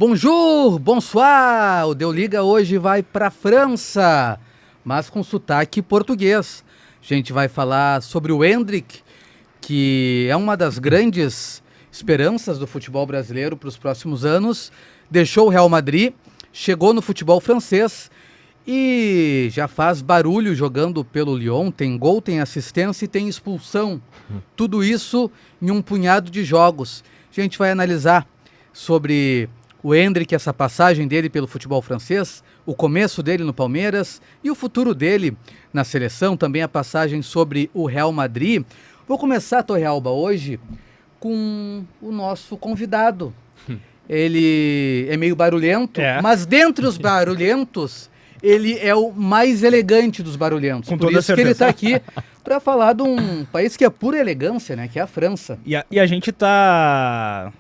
Bonjour, bonsoir, o Deu Liga hoje vai para a França, mas com sotaque português. A gente vai falar sobre o Endrick, que é uma das grandes esperanças do futebol brasileiro para os próximos anos. Deixou o Real Madrid, chegou no futebol francês e já faz barulho jogando pelo Lyon. Tem gol, tem assistência e tem expulsão. Tudo isso em um punhado de jogos. A gente vai analisar sobre o Endrick, essa passagem dele pelo futebol francês, o começo dele no Palmeiras e o futuro dele na seleção, também a passagem sobre o Real Madrid. Vou começar, Torrealba, hoje com o nosso convidado. Ele é meio barulhento, mas dentre os barulhentos, ele é o mais elegante dos barulhentos. Com Por toda isso certeza. que ele está aqui para falar de um país que é pura elegância, né? Que é a França. E a gente tá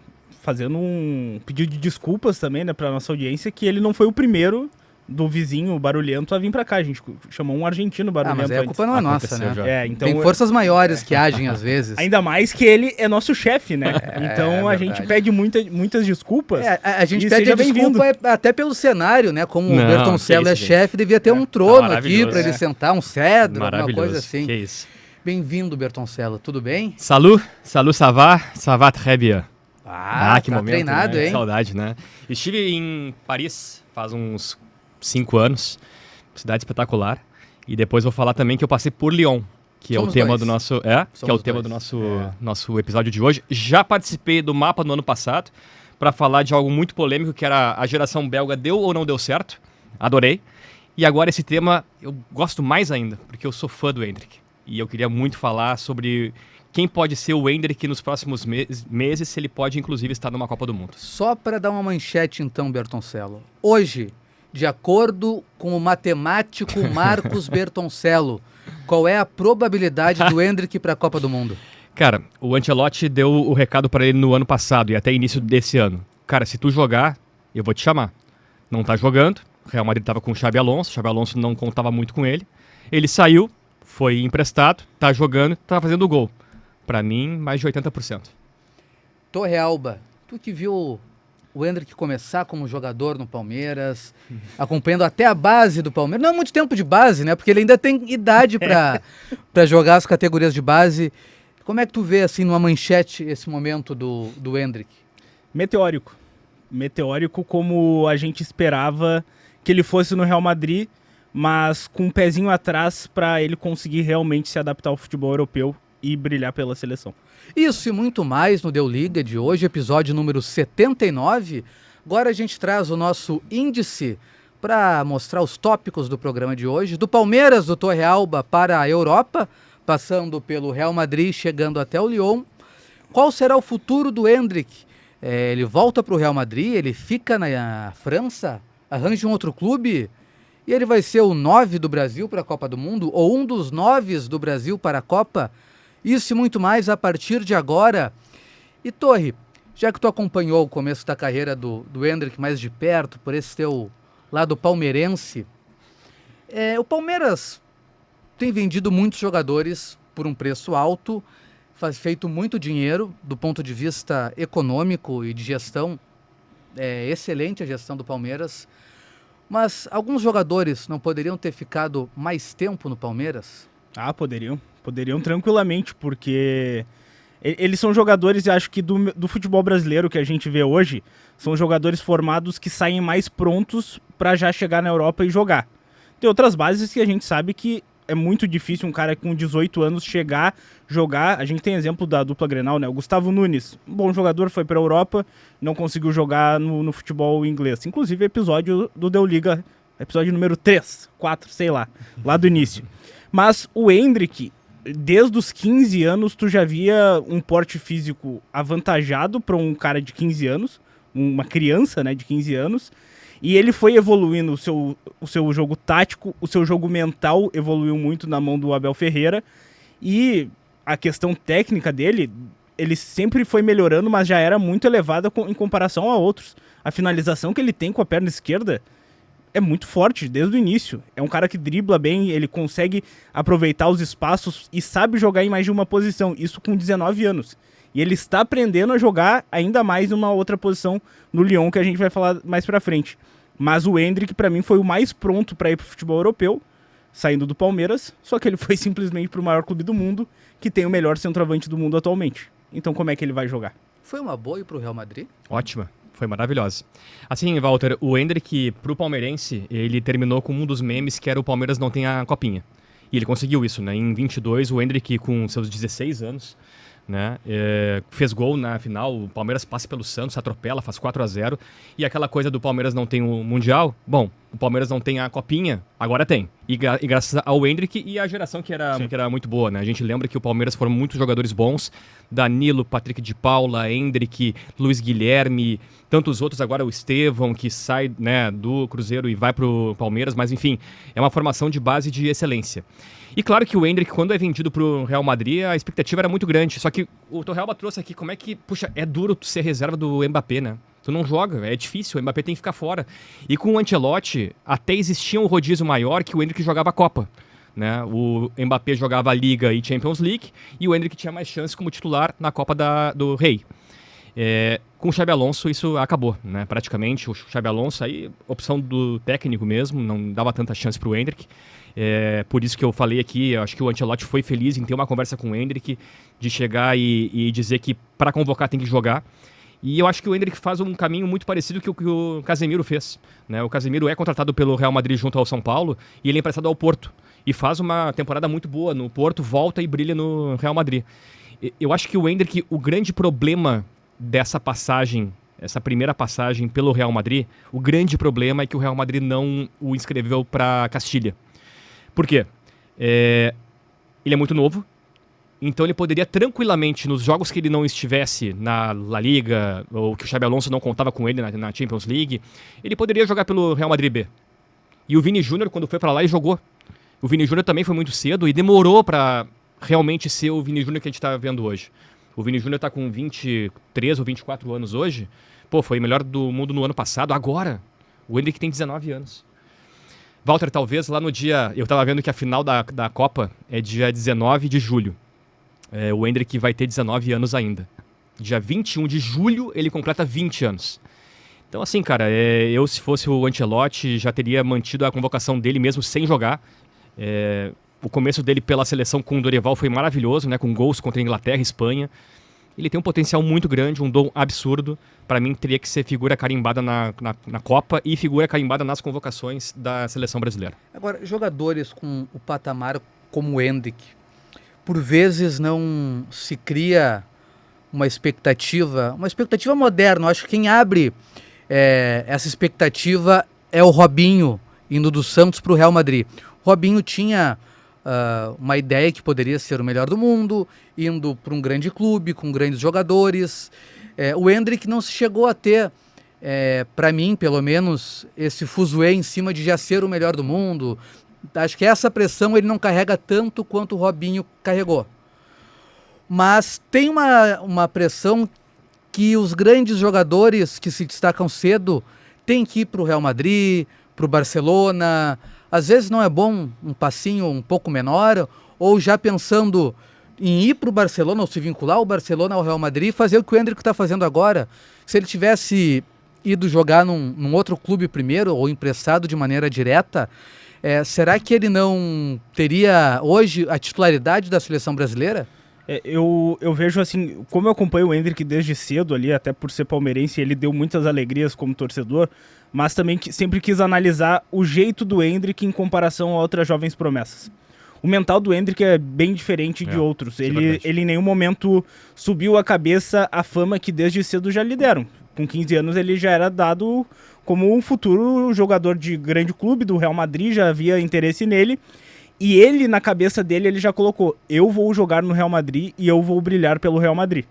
fazendo um pedido de desculpas também, né, pra nossa audiência, que ele não foi o primeiro do vizinho barulhento a vir pra cá. A gente chamou um argentino barulhento Mas a antes. culpa não é nossa, né? É, então, Tem forças maiores que agem às vezes. ainda mais que ele é nosso chefe, né? Então a gente pede muitas desculpas. A gente e pede seja desculpa até pelo cenário, né? Como o Bertoncello é isso, chefe, devia ter um trono aqui maravilhoso. para ele sentar, um cedro, alguma Maravilhoso, coisa assim. que isso. Bem-vindo, Bertoncello, tudo bem? Salut, ça va très bien. Que tá momento, treinado, né? hein? Saudade, né? Estive em Paris faz uns 5 anos, cidade espetacular. E depois vou falar também que eu passei por Lyon, que Somos é o tema dois. do nosso, que é o tema dois. do nosso episódio de hoje. Já participei do Mapa no ano passado para falar de algo muito polêmico, que era a geração belga deu ou não deu certo. Adorei. E agora esse tema eu gosto mais ainda, porque eu sou fã do Endrick. E eu queria muito falar sobre quem pode ser o Endrick nos próximos meses, se ele pode, inclusive, estar numa Copa do Mundo. Só para dar uma manchete, então, Bertoncello. Hoje, de acordo com o matemático Marcos Bertoncello, qual é a probabilidade do Endrick para a Copa do Mundo? Cara, o Ancelotti deu o recado para ele no ano passado e até início desse ano. Cara, se tu jogar, eu vou te chamar. Não tá jogando. O Real Madrid tava com o Xabi Alonso não contava muito com ele. Ele saiu, foi emprestado, tá jogando, tá fazendo gol. Para mim, mais de 80%. Torrealba, tu que viu o Endrick começar como jogador no Palmeiras, acompanhando até a base do Palmeiras. Não é muito tempo de base, né? Porque ele ainda tem idade para jogar as categorias de base. Como é que tu vê, assim, numa manchete, esse momento do Endrick? Meteórico. Meteórico como a gente esperava que ele fosse no Real Madrid, mas com um pezinho atrás para ele conseguir realmente se adaptar ao futebol europeu e brilhar pela seleção. Isso e muito mais no Deu Liga de hoje, episódio número 79. Agora a gente traz o nosso índice para mostrar os tópicos do programa de hoje. Do Palmeiras, do Torrealba para a Europa, passando pelo Real Madrid, chegando até o Lyon. Qual será o futuro do Endrick? Ele volta para o Real Madrid, ele fica na França, arranja um outro clube e ele vai ser o 9 do Brasil para a Copa do Mundo ou um dos 9 do Brasil para a Copa? Isso e muito mais a partir de agora. E Torre, já que tu acompanhou o começo da carreira do Endrick mais de perto, por esse teu lado palmeirense, o Palmeiras tem vendido muitos jogadores por um preço alto, feito muito dinheiro do ponto de vista econômico e de gestão. É excelente a gestão do Palmeiras, mas alguns jogadores não poderiam ter ficado mais tempo no Palmeiras? Poderiam tranquilamente, porque eles são jogadores, eu acho que do futebol brasileiro que a gente vê hoje, são jogadores formados que saem mais prontos para já chegar na Europa e jogar. Tem outras bases que a gente sabe que é muito difícil um cara com 18 anos chegar, jogar. A gente tem exemplo da dupla Grenal, né? O Gustavo Nunes, um bom jogador, foi para a Europa, não conseguiu jogar no futebol inglês. Inclusive episódio do Deu Liga, episódio número 3, 4, sei lá do início. Mas o Endrick, desde os 15 anos, tu já via um porte físico avantajado para um cara de 15 anos, uma criança, né, de 15 anos, e ele foi evoluindo o seu jogo tático, o seu jogo mental evoluiu muito na mão do Abel Ferreira, e a questão técnica dele, ele sempre foi melhorando, mas já era muito elevada em comparação a outros. A finalização que ele tem com a perna esquerda é muito forte desde o início. É um cara que dribla bem, ele consegue aproveitar os espaços e sabe jogar em mais de uma posição. Isso com 19 anos. E ele está aprendendo a jogar ainda mais numa outra posição no Lyon, que a gente vai falar mais pra frente. Mas o Endrick, pra mim, foi o mais pronto para ir pro futebol europeu, saindo do Palmeiras, só que ele foi simplesmente pro maior clube do mundo, que tem o melhor centroavante do mundo atualmente. Então como é que ele vai jogar? Foi uma boa ir pro Real Madrid? Ótima. Foi maravilhosa. Assim, Walter, o Endrick, pro palmeirense, ele terminou com um dos memes que era o Palmeiras não tem a copinha. E ele conseguiu isso, né? Em 22, o Endrick, com seus 16 anos, né, fez gol na final, o Palmeiras passa pelo Santos, atropela, faz 4-0, e aquela coisa do Palmeiras não tem o Mundial, bom, o Palmeiras não tem a copinha, agora tem. E graças ao Endrick e à geração que era muito boa, né? A gente lembra que o Palmeiras foram muitos jogadores bons, Danilo, Patrick de Paula, Endrick, Luiz Guilherme, tantos outros, agora o Estevão, que sai, né, do Cruzeiro e vai pro Palmeiras, mas enfim, é uma formação de base de excelência. E claro que o Endrick, quando é vendido pro Real Madrid, a expectativa era muito grande. Só que o Torrealba trouxe aqui, como é que... Puxa, é duro tu ser reserva do Mbappé, né? Tu não joga, é difícil, o Mbappé tem que ficar fora. E com o Ancelotti, até existia um rodízio maior que o Endrick jogava a Copa, né? O Mbappé jogava a Liga e Champions League, e o Endrick tinha mais chance como titular na Copa do Rei. Com o Xabi Alonso isso acabou, né? Praticamente o Xabi Alonso aí, opção do técnico mesmo, não dava tanta chance pro Endrick. Por isso que eu falei aqui, eu acho que o Ancelotti foi feliz em ter uma conversa com o Endrick, de chegar e dizer que para convocar tem que jogar. E eu acho que o Endrick faz um caminho muito parecido com o que o Casemiro fez, né? O Casemiro é contratado pelo Real Madrid junto ao São Paulo e ele é emprestado ao Porto. E faz uma temporada muito boa no Porto, volta e brilha no Real Madrid. Eu acho que o Endrick, o grande problema dessa passagem, essa primeira passagem pelo Real Madrid, o grande problema é que o Real Madrid não o inscreveu para Castilha. Por quê? Ele é muito novo, então ele poderia tranquilamente, nos jogos que ele não estivesse na La Liga, ou que o Xabi Alonso não contava com ele na Champions League, ele poderia jogar pelo Real Madrid B. E o Vini Júnior, quando foi para lá, ele jogou. O Vini Júnior também foi muito cedo e demorou para realmente ser o Vini Júnior que a gente está vendo hoje. O Vini Júnior está com 23 ou 24 anos hoje. Pô, foi o melhor do mundo no ano passado. Agora, o Endrick tem 19 anos. Walter, talvez lá no dia... Eu estava vendo que a final da Copa é dia 19 de julho. O Endrick vai ter 19 anos ainda. Dia 21 de julho, ele completa 20 anos. Então, assim, cara, eu, se fosse o Ancelotti, já teria mantido a convocação dele mesmo sem jogar. O começo dele pela seleção com o Dorival foi maravilhoso, né? Com gols contra a Inglaterra e Espanha. Ele tem um potencial muito grande, um dom absurdo. Para mim, teria que ser figura carimbada na Copa e figura carimbada nas convocações da seleção brasileira. Agora, jogadores com o patamar como o Endrick, por vezes não se cria uma expectativa moderna. Eu acho que quem abre essa expectativa é o Robinho, indo do Santos para o Real Madrid. O Robinho tinha uma ideia que poderia ser o melhor do mundo, indo para um grande clube, com grandes jogadores. O Endrick não se chegou a ter, para mim, pelo menos, esse fuzuê em cima de já ser o melhor do mundo. Acho que essa pressão ele não carrega tanto quanto o Robinho carregou. Mas tem uma pressão que os grandes jogadores que se destacam cedo têm que ir para o Real Madrid, para o Barcelona. Às vezes não é bom um passinho um pouco menor, ou já pensando em ir para o Barcelona, ou se vincular o Barcelona ao Real Madrid e fazer o que o Endrick está fazendo agora. Se ele tivesse ido jogar num outro clube primeiro, ou emprestado de maneira direta, será que ele não teria hoje a titularidade da seleção brasileira? Eu vejo assim, como eu acompanho o Endrick desde cedo ali, até por ser palmeirense, ele deu muitas alegrias como torcedor, mas também sempre quis analisar o jeito do Endrick em comparação a outras jovens promessas. O mental do Endrick é bem diferente de outros. Ele em nenhum momento subiu a cabeça a fama que desde cedo já lhe deram. Com 15 anos ele já era dado como um futuro jogador de grande clube do Real Madrid, já havia interesse nele. E ele, na cabeça dele, ele já colocou: eu vou jogar no Real Madrid e eu vou brilhar pelo Real Madrid.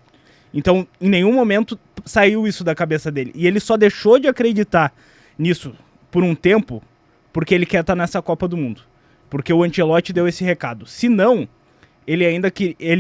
Então, em nenhum momento saiu isso da cabeça dele. E ele só deixou de acreditar nisso por um tempo porque ele quer estar nessa Copa do Mundo. Porque o Ancelotti deu esse recado. Se não, ele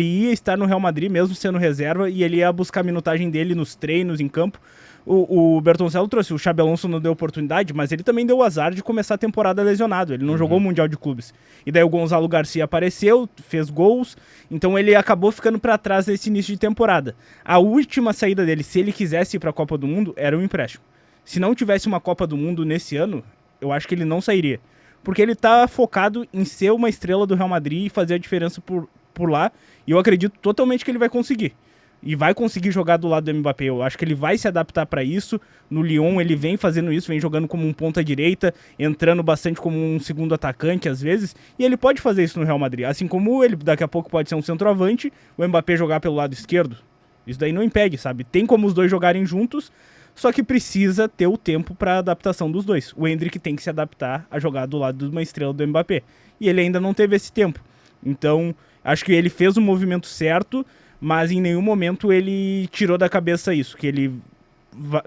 ia estar no Real Madrid mesmo sendo reserva e ele ia buscar a minutagem dele nos treinos, em campo, O Bertoncello trouxe, o Xabi Alonso não deu oportunidade, mas ele também deu o azar de começar a temporada lesionado. Ele não jogou o Mundial de Clubes. E daí o Gonzalo Garcia apareceu, fez gols, então ele acabou ficando para trás nesse início de temporada. A última saída dele, se ele quisesse ir para a Copa do Mundo, era um empréstimo. Se não tivesse uma Copa do Mundo nesse ano, eu acho que ele não sairia. Porque ele tá focado em ser uma estrela do Real Madrid e fazer a diferença por lá, e eu acredito totalmente que ele vai conseguir. E vai conseguir jogar do lado do Mbappé. Eu acho que ele vai se adaptar para isso. No Lyon ele vem fazendo isso, vem jogando como um ponta-direita, entrando bastante como um segundo atacante às vezes, e ele pode fazer isso no Real Madrid. Assim como ele daqui a pouco pode ser um centroavante, o Mbappé jogar pelo lado esquerdo. Isso daí não impede, sabe? Tem como os dois jogarem juntos, só que precisa ter o tempo para adaptação dos dois. O Endrick tem que se adaptar a jogar do lado de uma estrela do Mbappé. E ele ainda não teve esse tempo. Então, acho que ele fez o movimento certo, mas em nenhum momento ele tirou da cabeça isso, que ele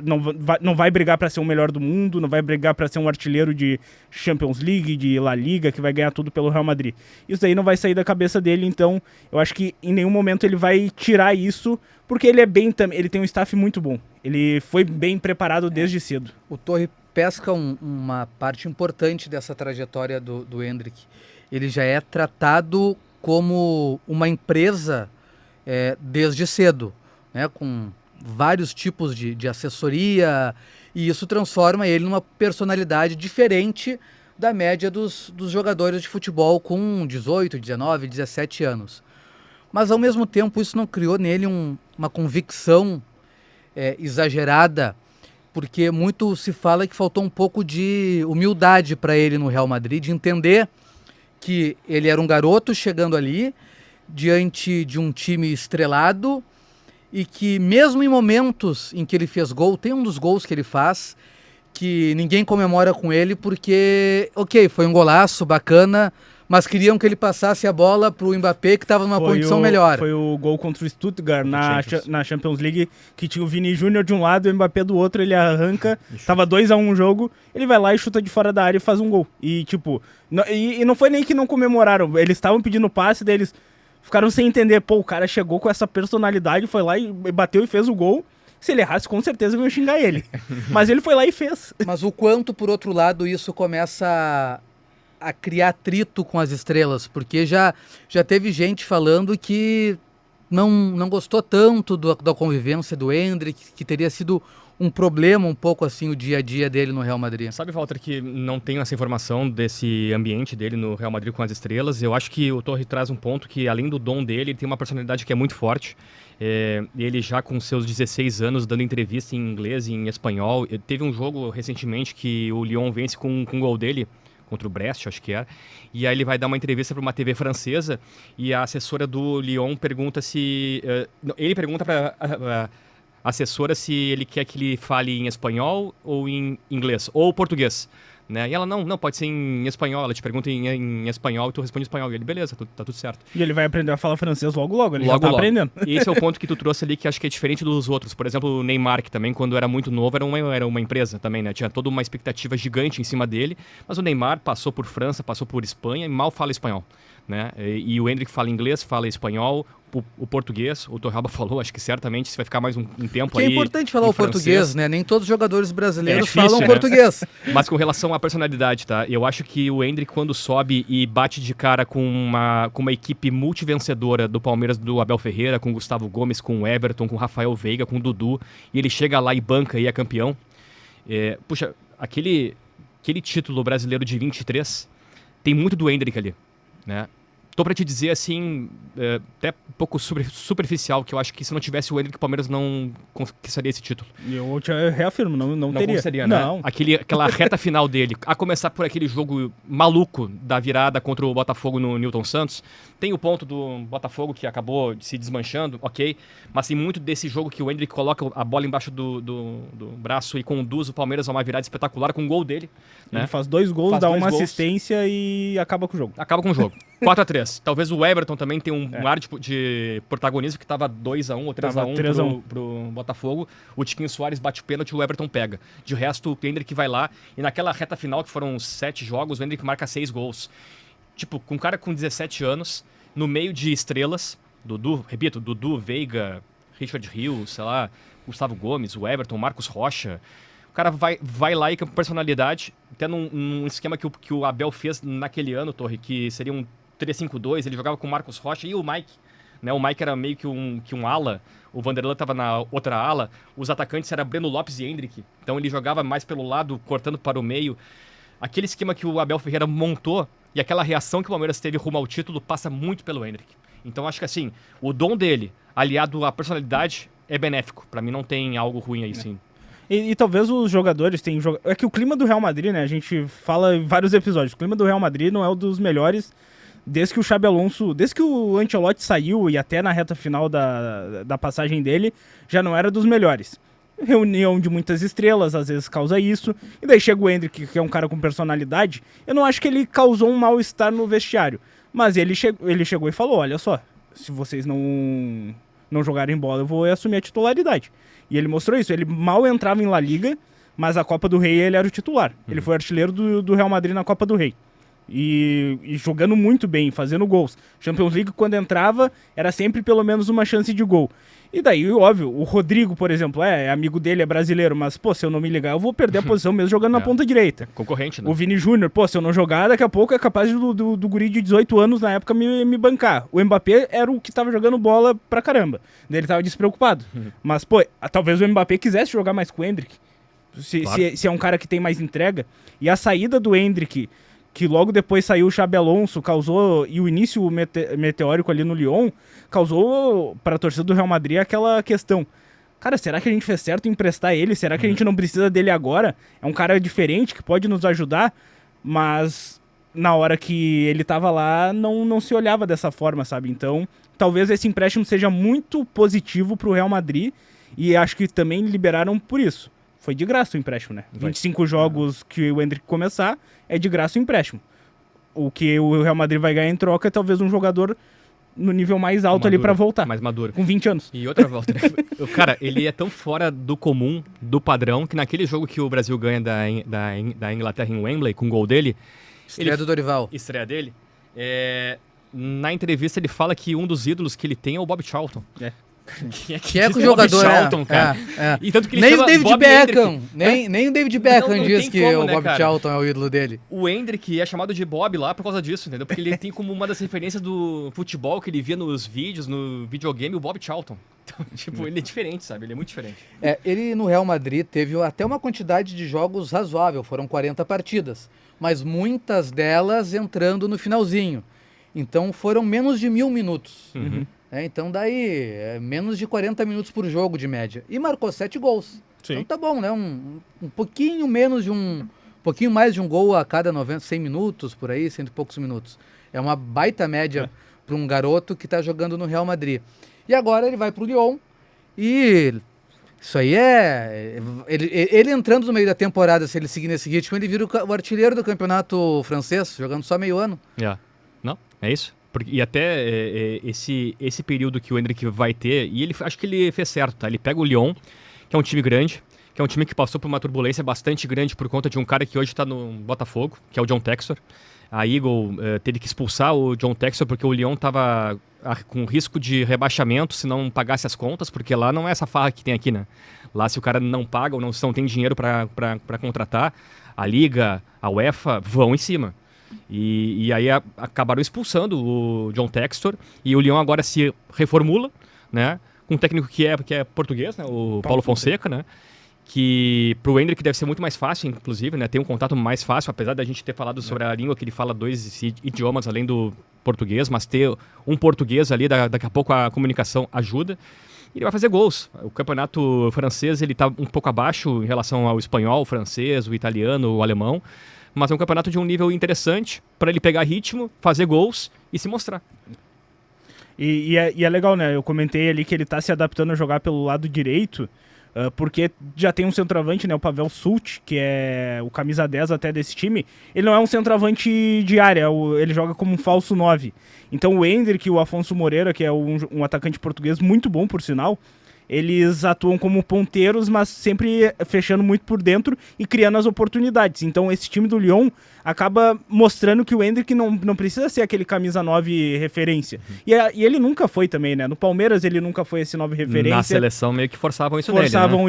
não vai brigar para ser o melhor do mundo, não vai brigar para ser um artilheiro de Champions League, de La Liga, que vai ganhar tudo pelo Real Madrid. Isso aí não vai sair da cabeça dele, então eu acho que em nenhum momento ele vai tirar isso, porque ele ele tem um staff muito bom. Ele foi bem preparado desde cedo. O Torre pesca uma parte importante dessa trajetória do Endrick. Ele já é tratado como uma empresa desde cedo, né, com vários tipos de assessoria, e isso transforma ele numa personalidade diferente da média dos jogadores de futebol com 18, 19, 17 anos. Mas, ao mesmo tempo, isso não criou nele uma convicção exagerada, porque muito se fala que faltou um pouco de humildade para ele no Real Madrid, de entender que ele era um garoto chegando ali, diante de um time estrelado, e que mesmo em momentos em que ele fez gol, tem um dos gols que ele faz que ninguém comemora com ele porque, ok, foi um golaço bacana, mas queriam que ele passasse a bola para o Mbappé, que estava numa condição melhor. Foi o gol contra o Stuttgart na Champions League, que tinha o Vini Júnior de um lado e o Mbappé do outro, ele arranca, tava 2-1 o jogo, ele vai lá e chuta de fora da área e faz um gol. E tipo, e não foi nem que não comemoraram, eles estavam pedindo passe, daí eles ficaram sem entender, pô, o cara chegou com essa personalidade, foi lá e bateu e fez o gol. Se ele errasse, com certeza iam xingar ele. Mas ele foi lá e fez. Mas o quanto, por outro lado, isso começa a criar atrito com as estrelas, porque já teve gente falando que não gostou tanto da convivência do Endrick, que teria sido um problema um pouco assim o dia a dia dele no Real Madrid. Sabe, Walter, que não tenho essa informação desse ambiente dele no Real Madrid com as estrelas. Eu acho que o Torre traz um ponto que, além do dom dele, ele tem uma personalidade que é muito forte. Ele já com seus 16 anos dando entrevista em inglês e em espanhol. Teve um jogo recentemente que o Lyon vence com um gol dele, contra o Brest, acho que era, e aí ele vai dar uma entrevista para uma TV francesa e a assessora do Lyon pergunta se... ele pergunta para a assessora se ele quer que ele fale em espanhol ou em inglês, ou português. Né? E ela, não, pode ser em espanhol. Ela te pergunta em espanhol e tu responde em espanhol. E ele, beleza, tá tudo certo. E ele vai aprender a falar francês logo, ele já tá aprendendo. E esse é o ponto que tu trouxe ali, que acho que é diferente dos outros. Por exemplo, o Neymar, que também, quando era muito novo, era uma empresa também, né? Tinha toda uma expectativa gigante em cima dele. Mas o Neymar passou por França, passou por Espanha e mal fala espanhol. Né? E o Endrick fala inglês, fala espanhol, o português, o Torralba falou, acho que certamente isso vai ficar mais um tempo aí. É importante falar o português, né? Nem todos os jogadores brasileiros falam né? português. Mas com relação à personalidade, tá? Eu acho que o Endrick, quando sobe e bate de cara com uma equipe multivencedora do Palmeiras, do Abel Ferreira, com Gustavo Gomes, com o Everton, com o Rafael Veiga, com o Dudu, e ele chega lá e banca e é campeão. Puxa, aquele título brasileiro de 23 tem muito do Endrick ali, né? Tô pra te dizer, assim, até um pouco superficial, que eu acho que se não tivesse o Endrick, o Palmeiras não conquistaria esse título. Eu te reafirmo, não teria. Conquistaria, né? Não. Aquela reta final dele, a começar por aquele jogo maluco da virada contra o Botafogo no Newton Santos. Tem o ponto do Botafogo que acabou se desmanchando, ok, mas tem muito desse jogo que o Endrick coloca a bola embaixo do braço e conduz o Palmeiras a uma virada espetacular com o gol dele. Né? Ele faz 2 gols, dá uma assistência e acaba com o jogo. Acaba com o jogo. 4-3. Talvez o Everton também tenha um ar de protagonismo, que estava 2-1 ou 3-1 pro Botafogo. O Tiquinho Soares bate o pênalti e o Everton pega. De resto, o Endrick vai lá e naquela reta final, que foram 7 jogos, o Endrick marca 6 gols. Tipo, com um cara com 17 anos, no meio de estrelas, Dudu, Veiga, Richard Rios, sei lá, Gustavo Gomes, o Everton, Marcos Rocha. O cara vai lá e com personalidade, até num esquema que o Abel fez naquele ano, Torre, que seria um 3-5-2, ele jogava com o Marcos Rocha e o Mike. Né? O Mike era meio que um ala, o Vanderlan estava na outra ala, os atacantes eram Breno Lopes e Hendrick, então ele jogava mais pelo lado, cortando para o meio. Aquele esquema que o Abel Ferreira montou e aquela reação que o Palmeiras teve rumo ao título passa muito pelo Hendrick. Então acho que assim, o dom dele, aliado à personalidade, é benéfico. Para mim não tem algo ruim aí, sim. E talvez os jogadores tenham... É que o clima do Real Madrid, né? A gente fala em vários episódios. O clima do Real Madrid não é um dos melhores desde que o Xabi Alonso... Desde que o Ancelotti saiu e até na reta final da passagem dele, já não era dos melhores. Reunião de muitas estrelas, às vezes causa isso. E daí chega o Hendrick, que é um cara com personalidade. Eu não acho que ele causou um mal-estar no vestiário. Mas ele chegou e falou, olha só, se vocês não jogarem bola, eu vou assumir a titularidade. E ele mostrou isso. Ele mal entrava em La Liga, mas a Copa do Rei ele era o titular. Ele foi artilheiro do Real Madrid na Copa do Rei. E jogando muito bem, fazendo gols. Champions League, quando entrava, era sempre pelo menos uma chance de gol. E daí, óbvio, o Rodrigo, por exemplo, é amigo dele, é brasileiro, mas, pô, se eu não me ligar, eu vou perder a posição mesmo jogando na ponta direita. Concorrente, né? O Vini Júnior, pô, se eu não jogar, daqui a pouco é capaz do guri de 18 anos na época me bancar. O Mbappé era o que tava jogando bola pra caramba. Daí ele tava despreocupado. Mas, pô, talvez o Mbappé quisesse jogar mais com o Hendrick. Se é um cara que tem mais entrega. E a saída do Hendrick, que logo depois saiu o Xabi Alonso, causou, e o início meteórico ali no Lyon, causou para a torcida do Real Madrid aquela questão. Cara, será que a gente fez certo em emprestar ele? Será que a gente não precisa dele agora? É um cara diferente que pode nos ajudar, mas na hora que ele tava lá, não se olhava dessa forma, sabe? Então, talvez esse empréstimo seja muito positivo pro Real Madrid, e acho que também liberaram por isso. Foi de graça o empréstimo, né? 25 jogos que o Hendrick começar, é de graça o empréstimo. O que o Real Madrid vai ganhar em troca é talvez um jogador no nível mais alto ali pra voltar. Mais maduro. Com 20 anos. E outra volta, né? Cara, ele é tão fora do comum, do padrão, que naquele jogo que o Brasil ganha da Inglaterra em Wembley, com o gol dele... Estreia do Dorival. Estreia dele. Na entrevista ele fala que um dos ídolos que ele tem é o Bob Charlton. Que é com o jogador, Charlton, cara. E tanto que ele nem chama o David Bob Beckham, Hendrick. nem o David Beckham Não diz tem que como, o né, Bob cara? Charlton é o ídolo dele. O Hendrick é chamado de Bob lá por causa disso, entendeu? Porque ele tem como uma das referências do futebol que ele via nos vídeos, no videogame, o Bob Charlton. Então, tipo, ele é diferente, sabe? Ele é muito diferente. Ele no Real Madrid teve até uma quantidade de jogos razoável, foram 40 partidas, mas muitas delas entrando no finalzinho. Então foram menos de 1000 minutos. Então daí, menos de 40 minutos por jogo de média. E marcou 7 gols. Sim. Então tá bom, né? Um pouquinho menos de um pouquinho mais de um gol a cada 100 minutos, por aí, 100 e poucos minutos. É uma baita média para um garoto que tá jogando no Real Madrid. E agora ele vai pro Lyon e isso aí ele entrando no meio da temporada, se ele seguir nesse ritmo, ele vira o artilheiro do campeonato francês, jogando só meio ano. Não, é isso. E até esse período que o Hendrick vai ter, e acho que ele fez certo, tá? Ele pega o Lyon, que é um time grande, que é um time que passou por uma turbulência bastante grande por conta de um cara que hoje está no Botafogo, que é o John Textor. A Eagle teve que expulsar o John Textor porque o Lyon estava com risco de rebaixamento se não pagasse as contas, porque lá não é essa farra que tem aqui, né? Lá se o cara não paga ou não tem dinheiro para contratar, a Liga, a UEFA vão em cima. E aí acabaram expulsando o John Textor e o Lyon agora se reformula, né? Com um técnico que é português, né? O Paulo Fonseca, né? Que pro Hendrick deve ser muito mais fácil, inclusive, né? Tem um contato mais fácil, apesar da gente ter falado sobre a língua, que ele fala 2 idiomas além do português, mas ter um português ali, daqui a pouco a comunicação ajuda. E ele vai fazer gols. O campeonato francês, ele tá um pouco abaixo em relação ao espanhol, o francês, o italiano, o alemão. Mas é um campeonato de um nível interessante para ele pegar ritmo, fazer gols e se mostrar. E é legal, né? Eu comentei ali que ele tá se adaptando a jogar pelo lado direito, porque já tem um centroavante, né? O Pavel Such, que é o camisa 10 até desse time. Ele não é um centroavante de área, ele joga como um falso 9. Então o Hendrick e o Afonso Moreira, que é um atacante português muito bom, por sinal, eles atuam como ponteiros, mas sempre fechando muito por dentro e criando as oportunidades. Então esse time do Lyon acaba mostrando que o Endrick não precisa ser aquele camisa 9 referência. E ele nunca foi também, né? No Palmeiras ele nunca foi esse 9 referência. Na seleção meio que forçavam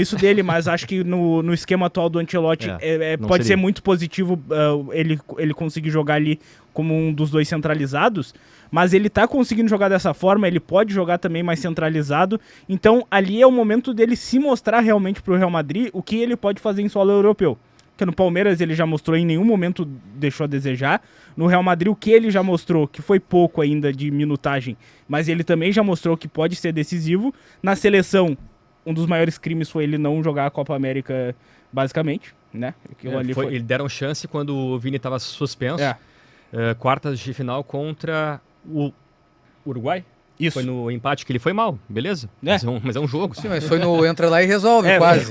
isso dele, mas acho que no esquema atual do Ancelotti pode ser muito positivo ele conseguir jogar ali como um dos dois centralizados, mas ele tá conseguindo jogar dessa forma, ele pode jogar também mais centralizado, então ali é o momento dele se mostrar realmente pro Real Madrid o que ele pode fazer em solo europeu. Porque no Palmeiras ele já mostrou, em nenhum momento deixou a desejar. No Real Madrid o que ele já mostrou, que foi pouco ainda de minutagem, mas ele também já mostrou que pode ser decisivo. Na seleção, um dos maiores crimes foi ele não jogar a Copa América, basicamente, né? Eles deram chance quando o Vini estava suspenso. Quartas de final contra o Uruguai. Isso. Foi no empate que ele foi mal, beleza? Mas é um jogo. Sim, mas foi no entra lá e resolve, quase.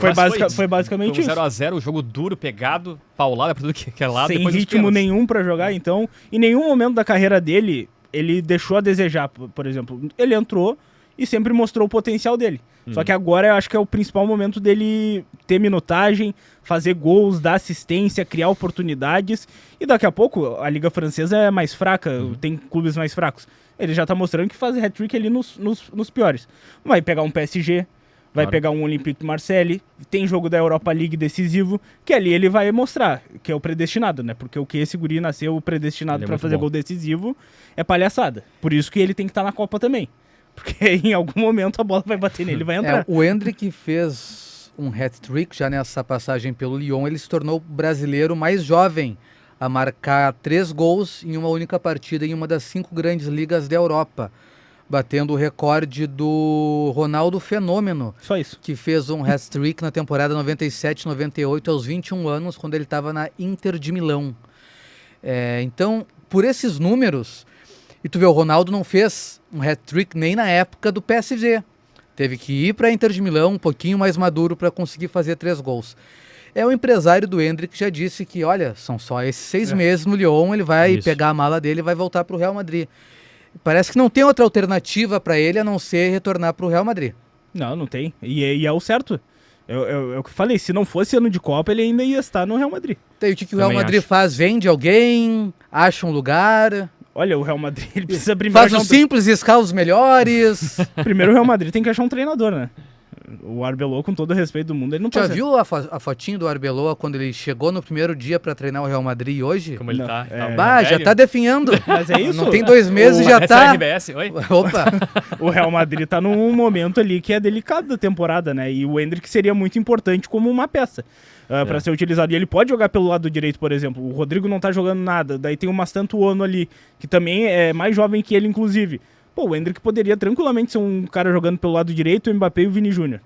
Foi basicamente isso. 0x0, jogo duro, pegado, paulada pra tudo que é lado. Sem ritmo nenhum pra jogar, então. Em nenhum momento da carreira dele, ele deixou a desejar, por exemplo. Ele entrou e sempre mostrou o potencial dele. Só que agora eu acho que é o principal momento dele ter minutagem, fazer gols, dar assistência, criar oportunidades. E daqui a pouco a Liga Francesa é mais fraca, tem clubes mais fracos. Ele já tá mostrando que faz hat-trick ali nos piores. Vai pegar um PSG, vai pegar um Olympique de Marseille, tem jogo da Europa League decisivo, que ali ele vai mostrar que é o predestinado, né? Porque o que esse guri nasceu predestinado pra fazer gol decisivo é palhaçada. Por isso que ele tem que estar na Copa também. Porque em algum momento a bola vai bater nele e vai entrar. O Endrick fez um hat-trick já nessa passagem pelo Lyon. Ele se tornou o brasileiro mais jovem a marcar 3 gols em uma única partida em uma das 5 grandes ligas da Europa, batendo o recorde do Ronaldo Fenômeno. Só isso. Que fez um hat-trick na temporada 97-98 aos 21 anos, quando ele estava na Inter de Milão. Então, por esses números... E tu vê, o Ronaldo não fez um hat-trick nem na época do PSG. Teve que ir para a Inter de Milão um pouquinho mais maduro para conseguir fazer 3 gols. O empresário do Endrick que já disse que, olha, são só esses 6 meses no Lyon, ele vai pegar a mala dele e vai voltar para o Real Madrid. Parece que não tem outra alternativa para ele a não ser retornar para o Real Madrid. Não tem. E é o certo. É o que eu falei, se não fosse ano de Copa, ele ainda ia estar no Real Madrid. Então, o que o Real Madrid faz? Vende alguém, acha um lugar... Olha, o Real Madrid, ele precisa primeiro... Faz o simples e escala os melhores. Primeiro o Real Madrid tem que achar um treinador, né? O Arbeloa, com todo o respeito do mundo, ele não pode... Já viu a fotinho do Arbeloa quando ele chegou no primeiro dia pra treinar o Real Madrid hoje? Como ele tá? Já tá definhando. Mas é isso. Não tem 2 meses e já tá... RBS, oi? Opa! O Real Madrid tá num momento ali que é delicado da temporada, né? E o Endrick seria muito importante como uma peça. Para ser utilizado. E ele pode jogar pelo lado direito, por exemplo. O Rodrigo não tá jogando nada. Daí tem o Mastantuono ali, que também é mais jovem que ele, inclusive. Pô, o Endrick poderia tranquilamente ser um cara jogando pelo lado direito, o Mbappé e o Vini Júnior.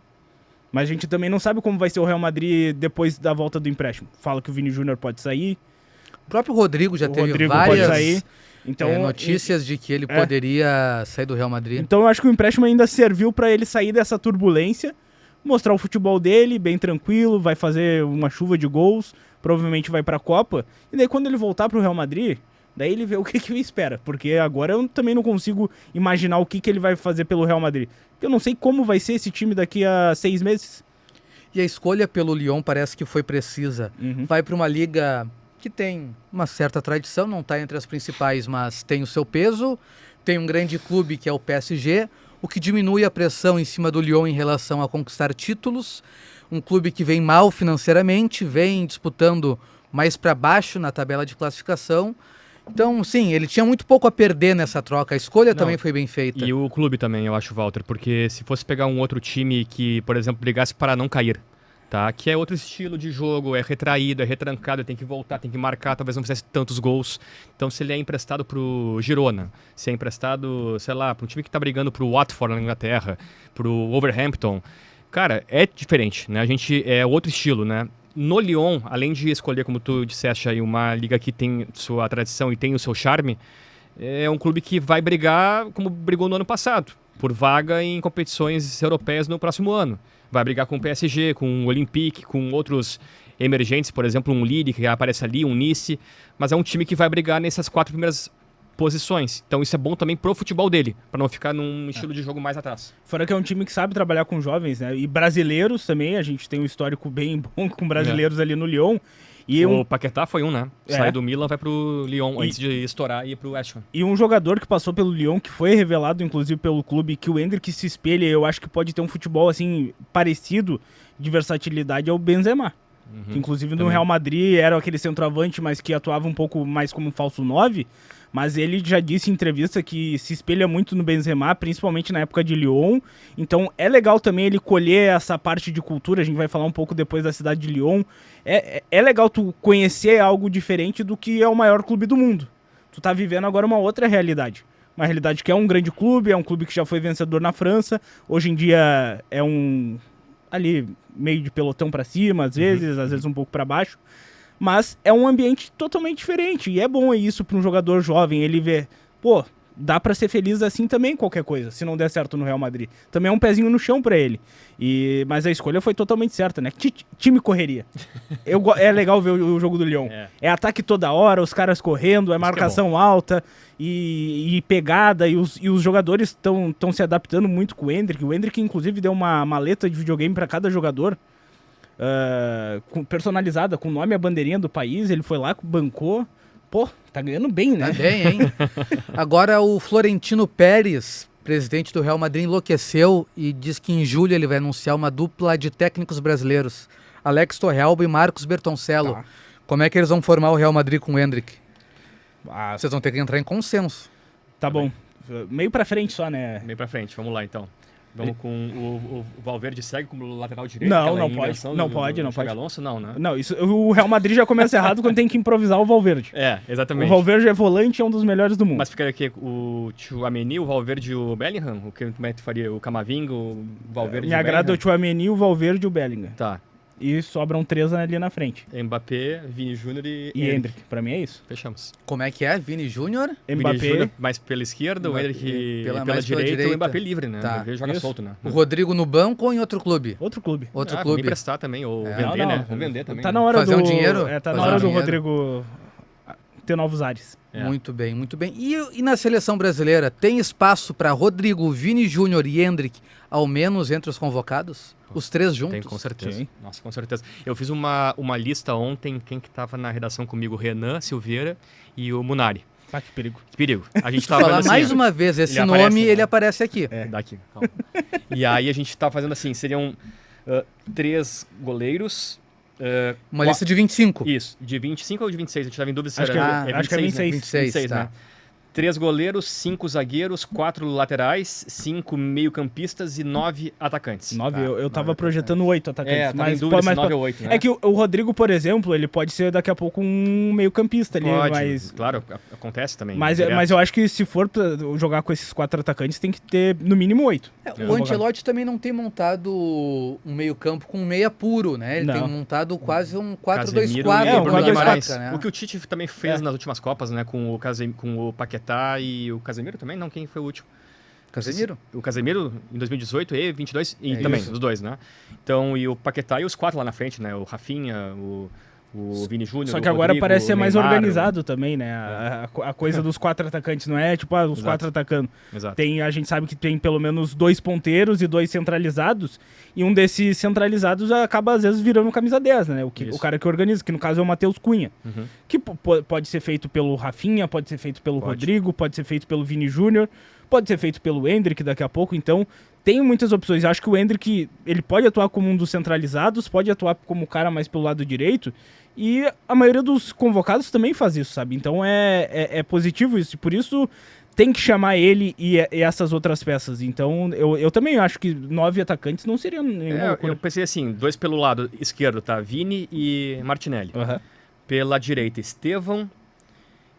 Mas a gente também não sabe como vai ser o Real Madrid depois da volta do empréstimo. Fala que o Vini Júnior pode sair. O próprio Rodrigo já teve várias pode sair. Então, notícias de que ele poderia sair do Real Madrid. Então eu acho que o empréstimo ainda serviu para ele sair dessa turbulência, mostrar o futebol dele, bem tranquilo, vai fazer uma chuva de gols, provavelmente vai pra Copa, e daí quando ele voltar pro Real Madrid, daí ele vê o que ele espera, porque agora eu também não consigo imaginar o que ele vai fazer pelo Real Madrid. Eu não sei como vai ser esse time daqui a 6 meses. E a escolha pelo Lyon parece que foi precisa. Vai para uma liga que tem uma certa tradição, não está entre as principais, mas tem o seu peso, tem um grande clube que é o PSG, o que diminui a pressão em cima do Lyon em relação a conquistar títulos. Um clube que vem mal financeiramente, vem disputando mais para baixo na tabela de classificação. Então, sim, ele tinha muito pouco a perder nessa troca. A escolha também foi bem feita. E o clube também, eu acho, Walter, porque se fosse pegar um outro time que, por exemplo, brigasse para não cair, tá? Que é outro estilo de jogo, é retraído, é retrancado, tem que voltar, tem que marcar, talvez não fizesse tantos gols. Então, se ele é emprestado pro Girona, se é emprestado, sei lá, para um time que tá brigando pro Watford na Inglaterra, pro Wolverhampton, cara, é diferente, né? A gente é outro estilo, né? No Lyon, além de escolher, como tu disseste aí, uma liga que tem sua tradição e tem o seu charme, é um clube que vai brigar como brigou no ano passado, por vaga em competições europeias no próximo ano. Vai brigar com o PSG, com o Olympique, com outros emergentes, por exemplo, um Lille que aparece ali, um Nice, mas é um time que vai brigar nessas 4 primeiras posições. Então isso é bom também pro futebol dele, para não ficar num estilo de jogo mais atrás. Fora que é um time que sabe trabalhar com jovens, né? E brasileiros também, a gente tem um histórico bem bom com brasileiros ali no Lyon. E O Paquetá foi né? É. Sai do Milan, vai pro Lyon, E- antes de estourar e ir pro West Ham. E um jogador que passou pelo Lyon, que foi revelado inclusive pelo clube, que o Endrick se espelha, eu acho que pode ter um futebol assim parecido de versatilidade, é o Benzema. Que inclusive no também. Real Madrid era aquele centroavante, mas que atuava um pouco mais como falso 9. Mas ele já disse em entrevista que se espelha muito no Benzema, principalmente na época de Lyon. Então é legal também ele colher essa parte de cultura, a gente vai falar um pouco depois da cidade de Lyon. É legal tu conhecer algo diferente do que é o maior clube do mundo. Tu tá vivendo agora uma outra realidade. Uma realidade que é um grande clube, é um clube que já foi vencedor na França. Hoje em dia é um... ali meio de pelotão pra cima, às vezes um pouco pra baixo. Mas é um ambiente totalmente diferente. E é bom isso pra um jogador jovem, ele ver, pô, dá pra ser feliz assim também qualquer coisa, se não der certo no Real Madrid. Também é um pezinho no chão pra ele. Mas a escolha foi totalmente certa, né? Time correria. É legal ver o jogo do Lyon. É ataque toda hora, os caras correndo, é marcação alta e pegada. E os jogadores estão se adaptando muito com o Endrick. O Endrick, inclusive, deu uma maleta de videogame pra cada jogador. Personalizada, com o nome e a bandeirinha do país. Ele foi lá, bancou. Pô, tá ganhando bem, né? Tá bem, hein? Agora o Florentino Pérez, presidente do Real Madrid, enlouqueceu e diz que em julho ele vai anunciar uma dupla de técnicos brasileiros, Alex Torrealba e Marcos Bertoncello. Tá. Como é que eles vão formar o Real Madrid com o Endrick? Ah, Vocês vão ter que entrar em consenso. tá bom. Meio pra frente só, né? Meio pra frente, vamos lá então. Vamos com o Valverde segue como lateral direito? Não, aquela não pode. inversão Não do pode. Xabi Alonso, não, né? Não, o Real Madrid já começa errado quando tem que improvisar o Valverde. É, O exatamente. Valverde é volante, é um dos melhores do mundo. Mas ficaria aqui o Tchouaméni, o Valverde e o Bellingham? O que como é que tu faria? O Camavinga, o Valverde Me e o agrada o Bellingham? Tchouaméni, o Valverde e o Bellingham. Tá. E sobram 3 ali na frente. Mbappé, Vini Júnior e E Endrick. Pra mim é isso. Fechamos. Como é que é? Vini Júnior? Vini Mbappé, Júnior mais pela esquerda, o Mbappé Endrick mais pela direita e o Mbappé direita. livre, né? Tá. O Mbappé joga Isso. solto, né? O Rodrigo no banco ou em outro clube? outro clube. Outro Vamos clube. emprestar também, ou É. vender, Não, né? não. Vamos vender também. Tá né? na hora Fazer do... um dinheiro, tá fazer na um hora do dinheiro. Rodrigo ter novos ares. É. Muito bem, muito bem. E na seleção brasileira, tem espaço para Rodrigo, Vini Júnior e Endrick, ao menos entre os convocados? Os três juntos? Tem, com certeza. Sim. Nossa, com certeza. Eu fiz uma lista ontem, quem que tava na redação comigo, o Renan Silveira e o Munari. Ah, que perigo. Que perigo. A gente Se tava falar fazendo mais assim, uma vez esse ele nome, aparece, né? ele aparece aqui. Daqui, calma. E aí a gente tava fazendo assim, seriam 3 goleiros. Uma lista de 25. Isso, de 25 ou de 26? A gente tava em dúvida se Acho era... que acho que é 26. 26, tá. né? 3 goleiros, 5 zagueiros, 4 laterais, 5 meio-campistas e 9 atacantes. 9, eu Nove tava projetando 8 atacantes. É, tava mas, em dúvida se mas 9 ou 8, né? É que o Rodrigo, por exemplo, ele pode ser daqui a pouco um meio campista ali, Pode, mas... claro, acontece também. Mas direto. eu acho que se for pra jogar com esses 4 atacantes, tem que ter no mínimo 8. O Ancelotti também não tem montado um meio-campo com meia puro, né? Ele Não. tem montado quase um 4-2-4. Casemiro É, e um Bruno 4-2-4, Guimarães. né? O que o Tite também fez É. nas últimas Copas, né? Com o Paquetá e o Casemiro também? Não, quem foi o último? Casemiro? O Casemiro em 2018 e 22 e É também, isso. os dois, né? Então, e o Paquetá e os 4 lá na frente, né? O Rafinha, o Vini Júnior, Só que o agora Rodrigo, parece ser o mais Neymar, organizado também, né? A coisa dos 4 atacantes, não é tipo, os Exato. 4 atacando. Exato. A gente sabe que tem pelo menos 2 ponteiros e 2 centralizados, e um desses centralizados acaba às vezes virando camisa 10, né? O Isso. cara que organiza, que no caso é o Matheus Cunha. Uhum. Que pode ser feito pelo Rafinha, pode ser feito pelo Pode. Rodrigo, pode ser feito pelo Vini Júnior, pode ser feito pelo Endrick daqui a pouco, então tem muitas opções. Eu acho que o Endrick, ele pode atuar como um dos centralizados, pode atuar como o cara mais pelo lado direito, e a maioria dos convocados também faz isso, sabe? Então é positivo isso, e por isso tem que chamar ele e essas outras peças. Então eu também acho que 9 atacantes não seriam nenhuma loucura. Eu pensei assim, 2 pelo lado esquerdo, tá? Vini e Martinelli. Aham. Pela direita, Estevão.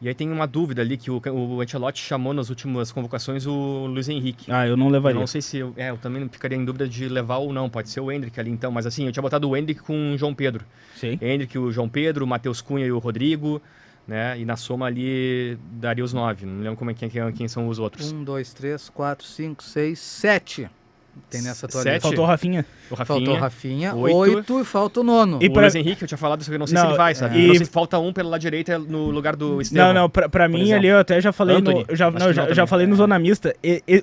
E aí tem uma dúvida ali que o Ancelotti chamou nas últimas convocações o Luiz Henrique. Ah, eu não Eu levaria. não sei se... eu também não ficaria em dúvida de levar ou não. Pode ser o Endrick ali, então. Mas assim, eu tinha botado o Endrick com o João Pedro. Sim. Endrick, o João Pedro, o Matheus Cunha e o Rodrigo, né? E na soma ali daria os 9. Não lembro quem são os outros. 1, 2, 3, 4, 5, 6, 7. tem nessa tua 7. lista? Faltou o Rafinha. O Faltou o Rafinha, 8. 8 e falta o nono. E O pra- Luiz Henrique, eu tinha falado, só que eu não sei se Não, ele vai, sabe? e- Não sei se falta um pelo lado direito no lugar do Estevão. Não, pra mim exemplo. ali eu até já falei Antony, no, já, acho não, que já, não já também. falei no Zona Mista.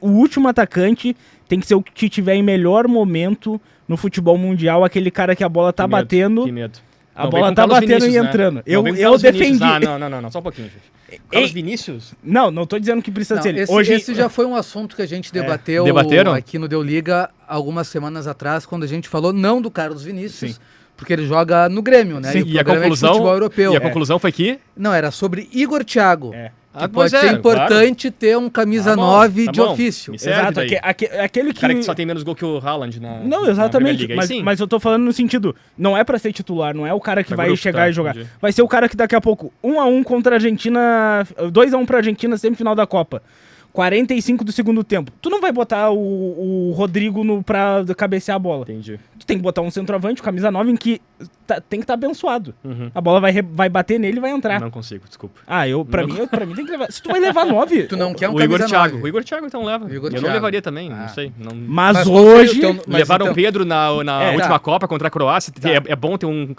O último atacante tem que ser o que tiver em melhor momento no futebol mundial, aquele cara que a bola tá Que medo, batendo, Que medo. a Não, bola vem com tá Carlos batendo Vinícius, e né? entrando. Não, Eu vem com eu Carlos Vinícius. defendi. Não, só um pouquinho, gente. Carlos Vinícius? Não tô dizendo que precisa Não, ser ele. esse já foi um assunto que a gente debateu Debateram? aqui no Deu Liga algumas semanas atrás, quando a gente falou não do Carlos Vinícius, Sim. porque ele joga no Grêmio, né? Sim. o E a programa é de conclusão, futebol europeu. e a conclusão foi que... Não, era sobre Igor Thiago. É. Que pode ser importante ter um camisa Tá bom, 9 tá de bom. ofício. Me serve Exato, daí. aquele O cara que só tem menos gol que o Haaland na Não, na exatamente, Premier League. Aí sim. mas eu tô falando no sentido, não é pra ser titular, não é o cara que É vai grupo, chegar tá, e jogar. entendi. Vai ser o cara que daqui a pouco, 1-1 contra a Argentina, 2-1 pra Argentina, semifinal da Copa. 45 do segundo tempo. Tu não vai botar o Rodrigo pra cabecear a bola. Entendi. Tu tem que botar um centroavante, camisa 9, em que tem que estar abençoado. Uhum. A bola vai bater nele e vai entrar. Não consigo, desculpa. Pra mim tem que levar. Se tu vai levar 9... Tu não quer um O Igor camisa Thiago. 9. O Igor Thiago então leva. O Igor Eu não Thiago. levaria também, Ah. não sei. Não... Mas Mas qual seria hoje... o teu- mas Levaram então- o Pedro na É, última tá. Copa contra a Croácia. Tá. É bom ter um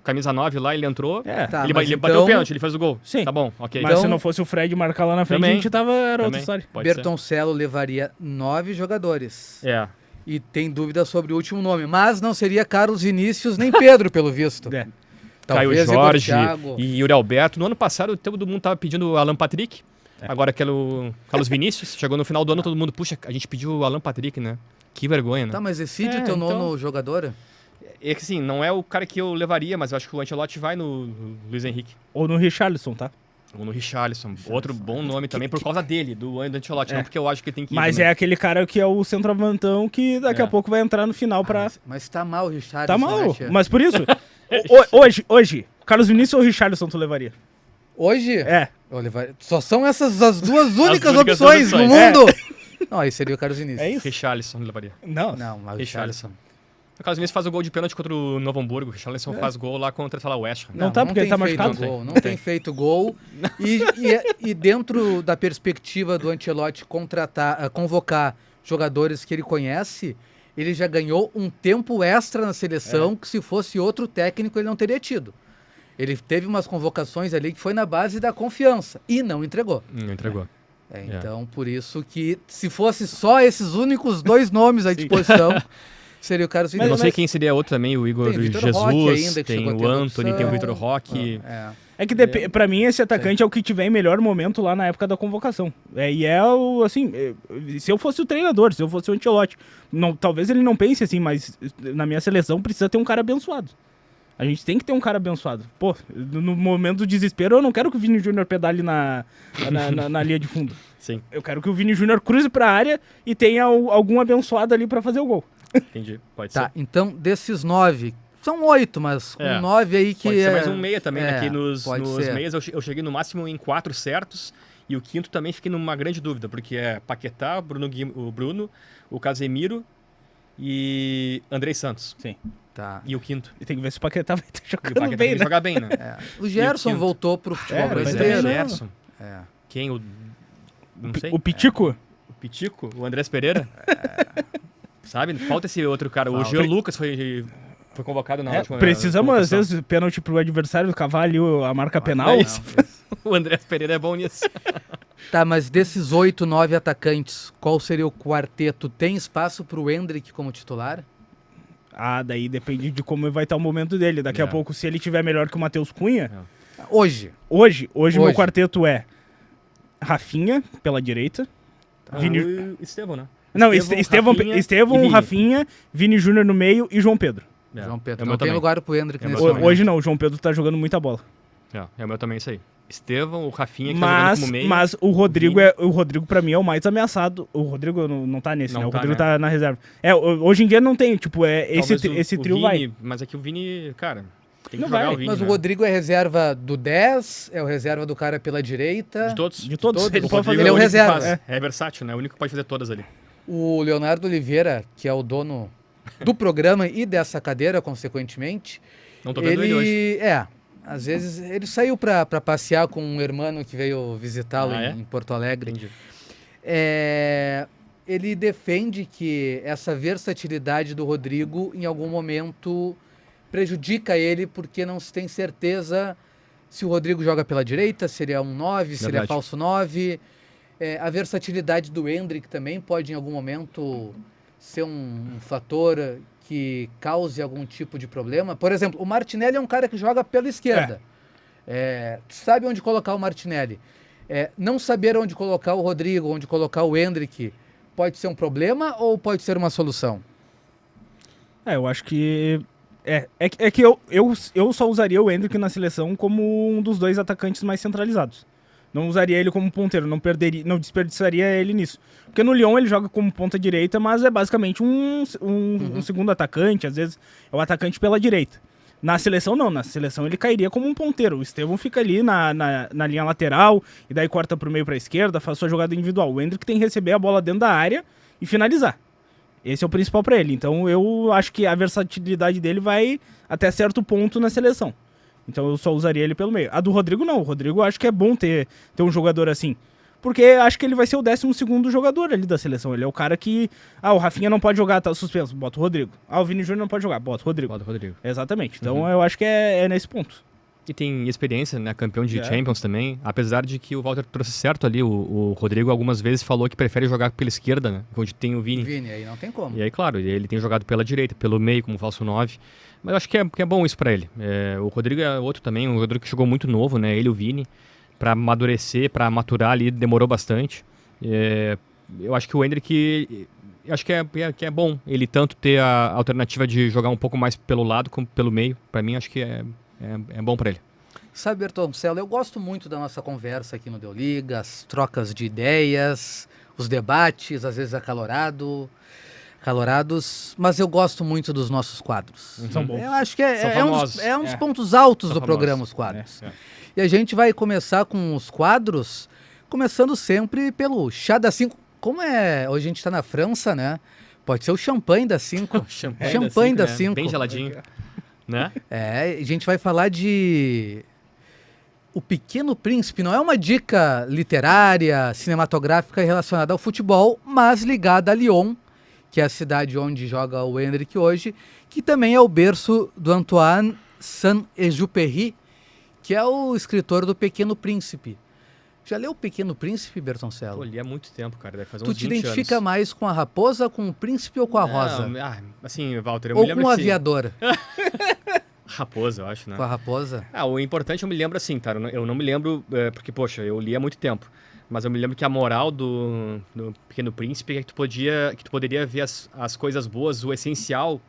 camisa 9 lá, ele entrou. É, Tá, ele mas ele bateu então- o pênalti, ele fez o gol. Sim. Tá bom, ok. mas Então- se não fosse o Fred marcar lá na frente, Também. a gente era outra Também, história. pode ser. Bertoncello levaria 9 jogadores. É. E tem dúvida sobre o último nome. Mas não seria Carlos Vinícius nem Pedro, pelo visto. É. Caio Igor Jorge Thiago. e Yuri Alberto. No ano passado, todo mundo tava pedindo o Alan Patrick. Agora aquele Carlos Vinícius. Chegou no final do ano, todo mundo, puxa, a gente pediu o Alan Patrick, né? Que vergonha, né? Tá, mas decide o teu então- nono jogador? É que assim, não é o cara que eu levaria, mas eu acho que o Ancelotti vai no Luiz Henrique. Ou no Richarlison, tá? Ou no Richarlison. Outro bom nome também, por causa dele, do Ancelotti. É. Não porque eu acho que tem que ir. Mas né? é aquele cara que é o centroavantão que daqui É. a pouco vai entrar no final pra... Mas tá mal o Richardson. Tá mal, né, tia? mas por isso... hoje, Carlos Vinícius ou Richarlison tu levaria? Hoje, É. eu levaria... só são essas as duas únicas únicas opções no opções. mundo. Não, aí seria o Carlos Vinícius. É isso? Richarlison levaria. Não. Não, mas o Richarlison. Richarlison. O Carlos Vinícius faz o gol de pênalti contra o Novo Hamburgo. O Richarlison faz gol lá contra, sei lá, o West Ham. Não tá, porque ele tem tá feito machucado? Gol, não tem feito gol. E dentro da perspectiva do Ancelotti convocar jogadores que ele conhece, ele já ganhou um tempo extra na seleção que se fosse outro técnico ele não teria tido. Ele teve umas convocações ali que foi na base da confiança e não entregou. Não entregou. Então, por isso que se fosse só esses únicos dois nomes à disposição, seria o Carlos Eu Vinícius. não sei quem seria outro também, o Igor Tem o Vitor Roque Jesus, ainda, que tem chegou a o ter Antony, tem o opção. Vitor Roque. É que pra mim esse atacante é o que tiver em melhor momento lá na época da convocação. E é o, assim, se eu fosse o treinador, se eu fosse o Ancelotti, talvez ele não pense assim, mas na minha seleção precisa ter um cara abençoado. A gente tem que ter um cara abençoado. Pô, no momento do desespero, eu não quero que o Vini Júnior pedale na linha de fundo. Sim, Eu quero que o Vini Júnior cruze pra área e tenha algum abençoado ali pra fazer o gol. entendi. Pode Tá, ser. então desses 9, são 8, mas com 9 aí que Pode ser é... mais um meia também, né? Que nos pode ser. meias eu cheguei no máximo em 4 certos. E o quinto também fiquei numa grande dúvida, porque é Paquetá, o Bruno, o Casemiro e Andrei Santos. Sim. Tá. E o quinto. E tem que ver se o Paquetá vai estar E o jogando Paquetá tem bem, que né? jogar bem, né? O Gerson quinto? voltou pro futebol mas brasileiro. também não. Gerson. É. Quem? O... Não sei. O Pitico? O Pitico? O Andrés Pereira? Sabe? Falta esse outro cara. O Falta. Jean Lucas foi convocado na última Precisamos, às convocação. vezes, pênalti pro adversário cavar ali a marca penal. é Não, isso. O Andrés Pereira é bom nisso. Tá, mas desses 8, 9 atacantes, qual seria o quarteto? Tem espaço pro Endrick como titular? Ah, daí depende de como vai estar o momento dele. Daqui a pouco, se ele tiver melhor que o Matheus Cunha... Hoje. Hoje meu Hoje. quarteto é Rafinha, pela direita. Vini... O Estevão, né? Não, Estevão, Rafinha, Vini Júnior no meio e João Pedro. João Pedro. É o Não meu tem também. lugar pro Endrick É o nesse meu momento. Hoje não, o João Pedro tá jogando muita bola. É o meu também isso aí. Estevão, o Rafinha que tá jogando como meio. Mas o Rodrigo, Vini. o Rodrigo pra mim é o mais ameaçado. O Rodrigo não tá nesse, Não né? O tá, Rodrigo né? tá na reserva. Hoje em dia não tem, tipo, Talvez esse o trio Vini, vai. Mas aqui o Vini, cara, tem que Não jogar vai, o Vini. Mas né? o Rodrigo é reserva do 10, é o reserva do cara pela direita. De todos. De todos. Ele O pode fazer. Rodrigo Ele é o único que reserva. faz. É versátil, né? O único que pode fazer todas ali. O Leonardo Oliveira, que é o dono do programa e dessa cadeira, consequentemente, Não tô vendo ele hoje. às vezes ele saiu pra passear com um irmão que veio visitá-lo Ah, é? em Porto Alegre. Entendi. ele defende que essa versatilidade do Rodrigo, em algum momento, prejudica ele, porque não se tem certeza se o Rodrigo joga pela direita, se ele é um 9, se ele é falso 9. A versatilidade do Endrick também pode, em algum momento, ser um fator que cause algum tipo de problema. Por exemplo, o Martinelli é um cara que joga pela esquerda. Sabe onde colocar o Martinelli. Não saber onde colocar o Rodrigo, onde colocar o Endrick, pode ser um problema ou pode ser uma solução? Eu acho que... que eu só usaria o Endrick na seleção como um dos dois atacantes mais centralizados. Não usaria ele como ponteiro, não desperdiçaria ele nisso. Porque no Lyon ele joga como ponta direita, mas é basicamente um segundo atacante, às vezes é o atacante pela direita. Na seleção não, na seleção ele cairia como um ponteiro. O Estevão fica ali na linha lateral, e daí corta pro meio pra esquerda, faz sua jogada individual. O Endrick tem que receber a bola dentro da área e finalizar. Esse é o principal pra ele. Então eu acho que a versatilidade dele vai até certo ponto na seleção. Então eu só usaria ele pelo meio. A do Rodrigo não. O Rodrigo eu acho que é bom ter um jogador assim. Porque acho que ele vai ser o 12º jogador ali da seleção. Ele é o cara que... o Rafinha não pode jogar, tá suspenso. Bota o Rodrigo. O Vini Júnior não pode jogar. Bota o Rodrigo. Exatamente. Então eu acho que é nesse ponto. E tem experiência, né? Campeão de Champions também. Apesar de que o Walter trouxe certo ali. O Rodrigo algumas vezes falou que prefere jogar pela esquerda, né? Onde tem o Vini. Aí não tem como. E aí, claro, ele tem jogado pela direita, pelo meio, como falso 9. Mas eu acho que é bom isso pra ele. O Rodrigo é outro também. Um jogador que chegou muito novo, né? Ele e o Vini. Pra amadurecer, pra maturar ali, demorou bastante. Eu acho que o Endrick... Acho que é bom ele tanto ter a alternativa de jogar um pouco mais pelo lado como pelo meio. Pra mim, acho que é bom pra ele. Sabe, Bertoncello, eu gosto muito da nossa conversa aqui no Deu Liga, as trocas de ideias, os debates, às vezes acalorados, mas eu gosto muito dos nossos quadros. São bons. Eu acho que é um dos pontos altos do programa, os quadros. E a gente vai começar com os quadros, começando sempre pelo chá da 5. Como hoje a gente está na França, né? Pode ser o champanhe da 5. Champanhe da 5. Bem geladinho, né? A gente vai falar de O Pequeno Príncipe. Não é uma dica literária, cinematográfica relacionada ao futebol, mas ligada a Lyon, que é a cidade onde joga o Endrick hoje, que também é o berço do Antoine Saint-Exupéry, que é o escritor do Pequeno Príncipe. Já leu O Pequeno Príncipe, Bertoncello? Pô, li há muito tempo, cara. Deve fazer uns Tu te 20 identifica anos. mais com a raposa, com o príncipe ou com a rosa? Assim, Walter, eu Ou me lembro com o assim... aviador? Raposa, eu acho, né? Com a raposa? O importante eu me lembro assim, cara. Eu não me lembro, porque, poxa, eu li há muito tempo. Mas eu me lembro que a moral do Pequeno Príncipe é que tu poderia ver as coisas boas, o essencial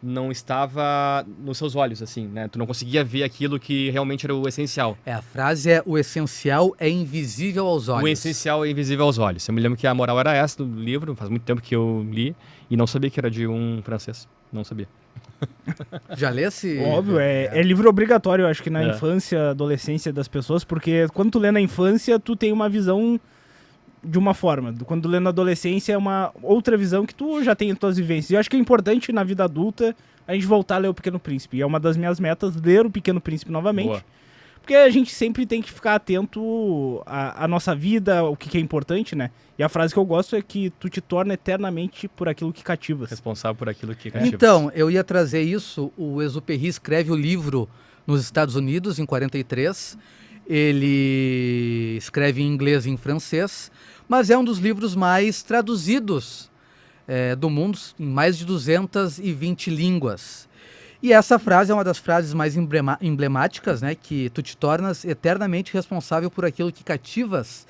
não estava nos seus olhos, assim, né? Tu não conseguia ver aquilo que realmente era o essencial. A frase é: o essencial é invisível aos olhos. O essencial é invisível aos olhos. Eu me lembro que a moral era essa do livro, faz muito tempo que eu li, e não sabia que era de um francês. Não sabia. Já lê esse? Óbvio, é livro obrigatório, eu acho que na infância, adolescência das pessoas, porque quando tu lê na infância, tu tem uma visão de uma forma. Quando tu lê na adolescência, é uma outra visão que tu já tem em tuas vivências. E eu acho que é importante na vida adulta a gente voltar a ler O Pequeno Príncipe. E é uma das minhas metas, ler O Pequeno Príncipe novamente. Boa. Porque a gente sempre tem que ficar atento à nossa vida, o que é importante, né? E a frase que eu gosto é que tu te torna eternamente por aquilo que cativas. Responsável por aquilo que cativas. Então, eu ia trazer isso. O Exupéry escreve o livro nos Estados Unidos, em 43. Ele escreve em inglês e em francês, mas é um dos livros mais traduzidos do mundo, em mais de 220 línguas. E essa frase é uma das frases mais emblemáticas, né? Que tu te tornas eternamente responsável por aquilo que cativas.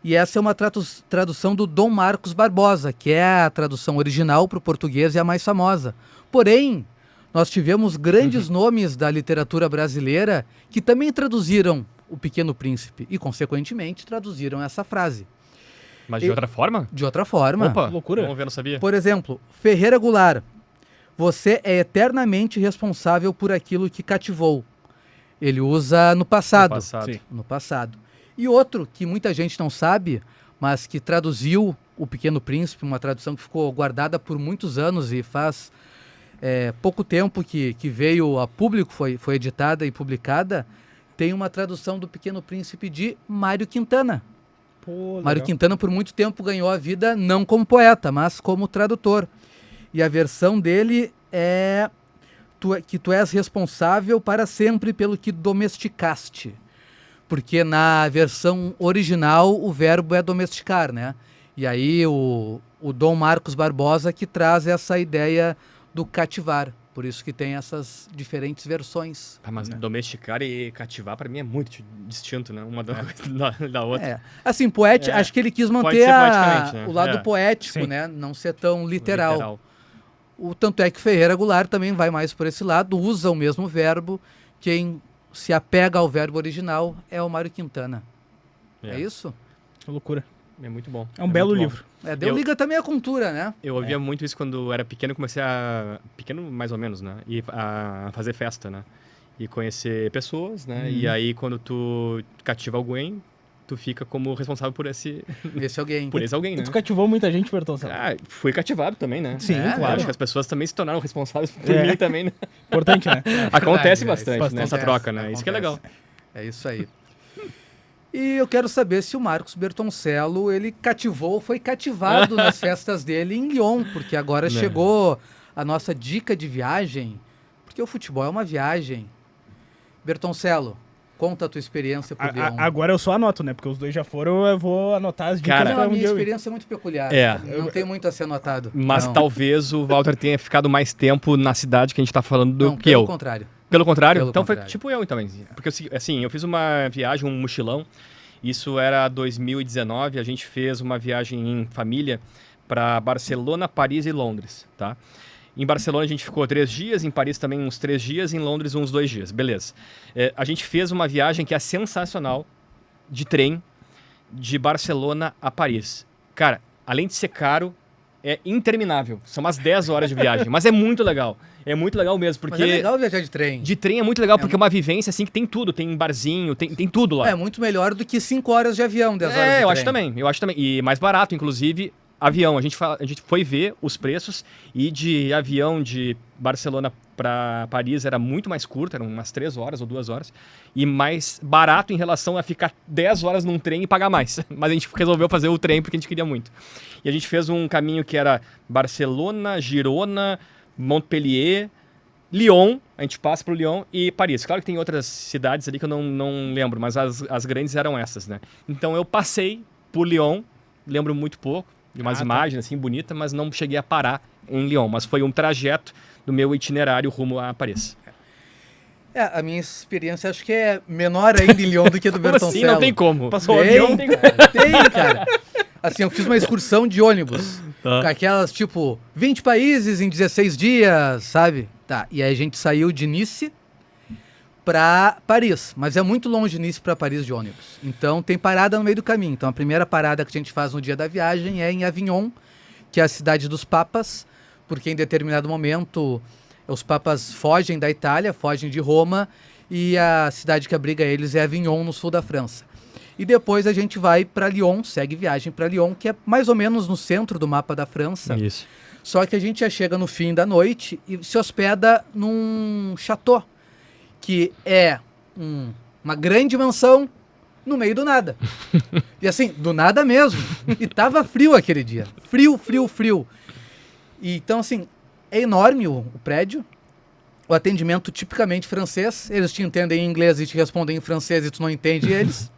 E essa é uma tradução do Dom Marcos Barbosa, que é a tradução original para o português e a mais famosa. Porém, nós tivemos grandes nomes da literatura brasileira que também traduziram O Pequeno Príncipe e, consequentemente, traduziram essa frase. Mas de outra forma? De outra forma. Opa, loucura. Vamos ver, não sabia. Por exemplo, Ferreira Goulart. Você é eternamente responsável por aquilo que cativou. Ele usa no passado. No passado. E outro que muita gente não sabe, mas que traduziu O Pequeno Príncipe, uma tradução que ficou guardada por muitos anos e faz pouco tempo que veio a público, foi editada e publicada, tem uma tradução do Pequeno Príncipe de Mário Quintana. Pô, Mário legal. Quintana, por muito tempo, ganhou a vida não como poeta, mas como tradutor. E a versão dele é que tu és responsável para sempre pelo que domesticaste. Porque na versão original o verbo é domesticar, né? E aí o Dom Marcos Barbosa que traz essa ideia do cativar. Por isso que tem essas diferentes versões. Mas domesticar e cativar, pra mim, é muito distinto, né? Uma da outra. É. Assim, acho que ele quis Pode manter ser poeticamente, né? o lado poético, Sim. né? Não ser tão literal. O tanto é que Ferreira Goulart também vai mais por esse lado, usa o mesmo verbo. Quem se apega ao verbo original é o Mário Quintana. É isso? Que loucura. É muito bom. É um belo muito bom. livro. Deu liga também à cultura, né? Eu ouvia muito isso quando eu era pequeno, comecei pequeno mais ou menos, né? E a fazer festa, né? E conhecer pessoas, né? E aí quando tu cativa alguém, tu fica como responsável por esse Alguém. por esse alguém, né? Tu cativou muita gente, Bertoncello. Fui cativado também, né? Sim, É, claro. Acho que as pessoas também se tornaram responsáveis por mim também, né? Importante, né? Acontece Verdade, bastante, isso né? Essa acontece, troca, né? Isso que é legal. É isso aí. E eu quero saber se o Marcos Bertoncello, ele foi cativado nas festas dele em Lyon, porque agora chegou a nossa dica de viagem, porque o futebol é uma viagem. Bertoncello, conta a tua experiência por Lyon. Agora eu só anoto, né? Porque os dois já foram, eu vou anotar as dicas Cara, Não, pra a um minha dia eu ir. experiência é muito peculiar. É. Não tem muito a ser anotado. Mas Não. talvez o Walter tenha ficado mais tempo na cidade que a gente tá falando do Não, que pelo eu. contrário. Pelo contrário? Pelo Então contrário. foi tipo eu também. Porque assim, eu fiz uma viagem, um mochilão. Isso era 2019. A gente fez uma viagem em família para Barcelona, Paris e Londres, tá? Em Barcelona a gente ficou 3 dias, em Paris também uns 3 dias, em Londres uns 2 dias. Beleza. A gente fez uma viagem que é sensacional, de trem, de Barcelona a Paris. Cara, além de ser caro, é interminável. São umas 10 horas de viagem, mas é muito legal. É muito legal mesmo, porque... Mas é legal viajar de trem. De trem é muito legal, porque é uma vivência assim que tem tudo. Tem barzinho, tem tudo lá. É muito melhor do que 5 horas de avião, 10 horas de trem. Eu acho também. E mais barato, inclusive, avião. A gente foi ver os preços e de avião de Barcelona para Paris era muito mais curto, eram umas 3 horas ou 2 horas. E mais barato em relação a ficar 10 horas num trem e pagar mais. Mas a gente resolveu fazer o trem porque a gente queria muito. E a gente fez um caminho que era Barcelona, Girona, Montpellier, Lyon, a gente passa para o Lyon e Paris. Claro que tem outras cidades ali que eu não lembro, mas as grandes eram essas, né? Então eu passei por Lyon, lembro muito pouco, de umas imagens assim bonitas, mas não cheguei a parar em Lyon. Mas foi um trajeto do meu itinerário rumo a Paris. A minha experiência acho que é menor ainda em Lyon do que a do Como Bertoncello. assim? Não tem como. Passou o Tem, avião. tem, cara. Assim, eu fiz uma excursão de ônibus. Tá. Com aquelas, tipo, 20 países em 16 dias, sabe? Tá, e aí a gente saiu de Nice pra Paris. Mas é muito longe de Nice pra Paris de ônibus. Então tem parada no meio do caminho. Então a primeira parada que a gente faz no dia da viagem é em Avignon, que é a cidade dos papas, porque em determinado momento os papas fogem da Itália, fogem de Roma, e a cidade que abriga eles é Avignon, no sul da França. E depois a gente vai para Lyon, segue viagem para Lyon, que é mais ou menos no centro do mapa da França. Isso. Só que a gente já chega no fim da noite e se hospeda num chateau, que é uma grande mansão no meio do nada. E assim, do nada mesmo. E tava frio aquele dia. Frio, frio, frio. E, então, assim, é enorme o prédio. O atendimento tipicamente francês. Eles te entendem em inglês e te respondem em francês e tu não entende eles.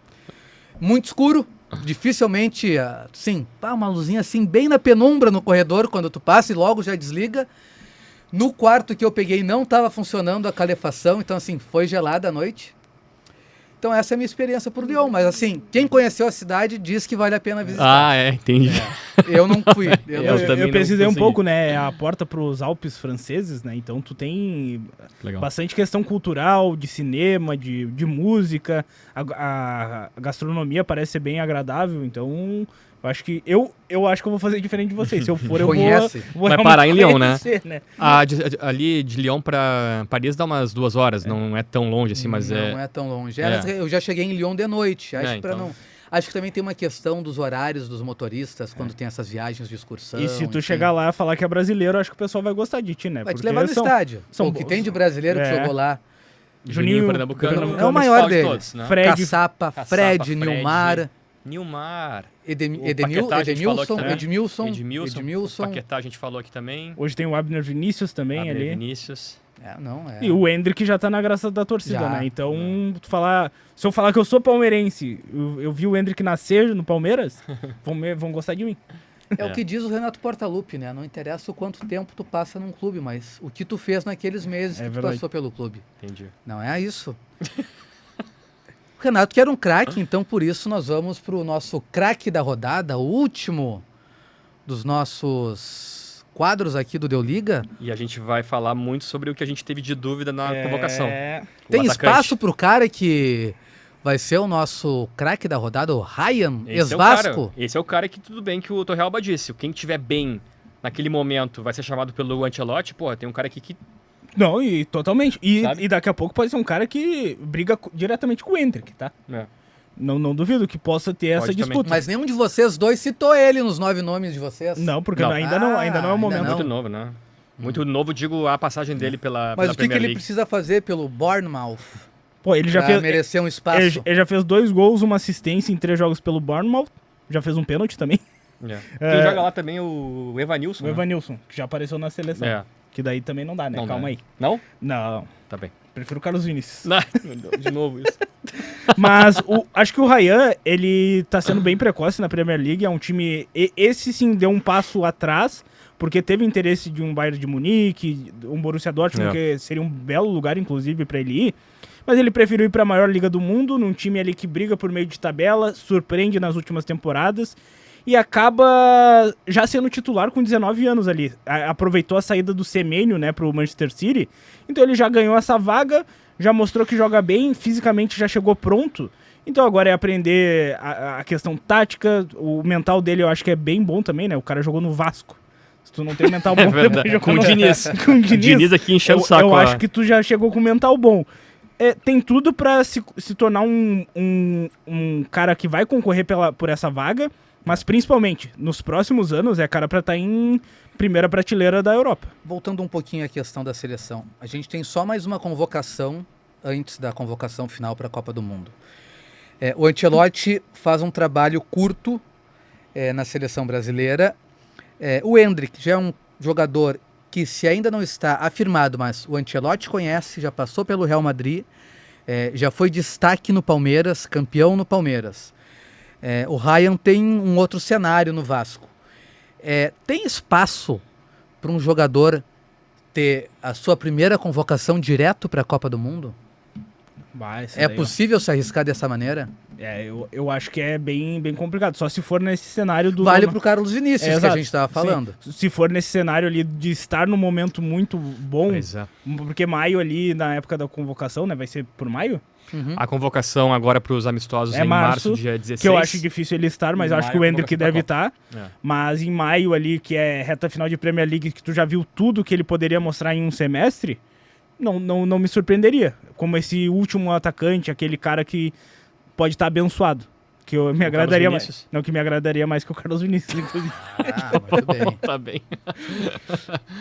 Muito escuro. Dificilmente, assim, uma luzinha assim, bem na penumbra no corredor, quando tu passa e logo já desliga. No quarto que eu peguei não estava funcionando a calefação, então assim, foi gelada a noite. Então essa é a minha experiência por Lyon, mas assim, quem conheceu a cidade diz que vale a pena visitar. Entendi. Eu não fui. também Eu pesquisei não um consegui. pouco, né? É a porta para os Alpes franceses, né? Então tu tem Legal. bastante questão cultural, de cinema, de música. A gastronomia parece ser bem agradável, então eu acho que eu acho que eu vou fazer diferente de vocês. Se eu for, eu Conhece? vou Vai realmente parar em Lyon, né? conhecer, Ali de Lyon para Paris dá umas 2 horas, não é tão longe assim, mas Não é tão longe. É. Eu já cheguei em Lyon de noite. Acho que então. não. Acho que também tem uma questão dos horários dos motoristas quando tem essas viagens de excursão. E se tu enfim. chegar lá e falar que é brasileiro, acho que o pessoal vai gostar de ti, né? Vai te Porque levar no são- estádio. são O que bons. tem de brasileiro que É. jogou lá. Juninho Pernambucano. é o maior principal de dele. todos, né? Fred, Caçapa, Caçapa, Fred, Fred. Nilmar. Nilmar. Edmilson. O Paquetá a gente falou aqui também. Hoje tem o Abner Vinícius também Abner ali. Vinícius. E o Hendrick já tá na graça da torcida, Já. né? Então, se eu falar que eu sou palmeirense, eu vi o Hendrick nascer no Palmeiras, vão gostar de mim. É o que diz o Renato Portaluppi, né? Não interessa o quanto tempo tu passa num clube, mas o que tu fez naqueles meses que tu verdade. passou pelo clube. Entendi. Não é isso. O Renato que era um craque, então por isso nós vamos pro nosso craque da rodada, o último dos nossos quadros aqui do Deu Liga. E a gente vai falar muito sobre o que a gente teve de dúvida na convocação. O Tem atacante. espaço pro cara que vai ser o nosso craque da rodada, o Ryan, Esse ex-Vasco. Esse é o cara que tudo bem que o Torrealba disse. Quem estiver bem naquele momento vai ser chamado pelo Ancelotti. Pô, tem um cara aqui que... Não, e totalmente. Sabe? E daqui a pouco pode ser um cara que briga diretamente com o Hendrick, tá? É. Não duvido que possa ter essa Pode também. disputa. Mas nenhum de vocês dois citou ele nos 9 nomes de vocês. Não, porque Não. ainda não é o ainda momento. não. Muito novo, né? Muito novo, digo, a passagem dele pela Mas o que Premier ele League. precisa fazer pelo Bournemouth Pô, ele já pra fez. merecer um espaço? Ele já fez 2 gols, uma assistência em 3 jogos pelo Bournemouth. Já fez um pênalti também. É. Quem joga lá também é o Evanilson. O Evanilson, que já apareceu na seleção. É. Que daí também não dá, né? Não Calma dá. aí. Não? Não. Tá bem. Prefiro o Carlos Vinícius. Não, de novo isso. Mas acho que o Ryan, ele tá sendo bem precoce na Premier League. É um time... Esse sim deu um passo atrás, porque teve interesse de um Bayern de Munique, um Borussia Dortmund, que seria um belo lugar, inclusive, pra ele ir. Mas ele preferiu ir pra maior liga do mundo, num time ali que briga por meio de tabela, surpreende nas últimas temporadas e acaba já sendo titular com 19 anos ali. Aproveitou a saída do Semenyo, né, pro Manchester City. Então ele já ganhou essa vaga, já mostrou que joga bem, fisicamente já chegou pronto. Então agora é aprender a questão tática, o mental dele eu acho que é bem bom também, né? O cara jogou no Vasco. Se tu não tem mental bom, verdade. jogou Com o no- Diniz. com o Diniz. Diniz aqui enchendo o saco. Eu lá. acho que tu já chegou com mental bom. Tem tudo pra se tornar um cara que vai concorrer por essa vaga, mas principalmente, nos próximos anos, é cara pra estar em primeira prateleira da Europa. Voltando um pouquinho à questão da seleção, a gente tem só mais uma convocação antes da convocação final para a Copa do Mundo. O Ancelotti faz um trabalho curto na seleção brasileira. O Hendrick já é um jogador que, se ainda não está afirmado, mas o Ancelotti conhece, já passou pelo Real Madrid, já foi destaque no Palmeiras, campeão no Palmeiras. O Ryan tem um outro cenário no Vasco. Tem espaço para um jogador ter a sua primeira convocação direto para a Copa do Mundo? É possível se arriscar dessa maneira? Eu acho que é bem complicado, só se for nesse cenário do... Vale para o Carlos Vinícius, que a exato, gente estava falando. sim. Se for nesse cenário ali de estar num momento muito bom, Pois é. porque maio ali, na época da convocação, né, vai ser por maio? Uhum. A convocação agora para os amistosos É em março, março, dia 16. Que eu acho difícil ele estar, mas Em eu acho que o maio, Hendrick convocação deve pra estar. É. Mas em maio ali, que é reta final de Premier League, que tu já viu tudo que ele poderia mostrar em um semestre, não me surpreenderia. Como esse último atacante, aquele cara que pode estar abençoado. Que me agradaria mais. Vinícius? Não, que me agradaria mais que o Carlos Vinícius, inclusive. Muito bem. Tá bem.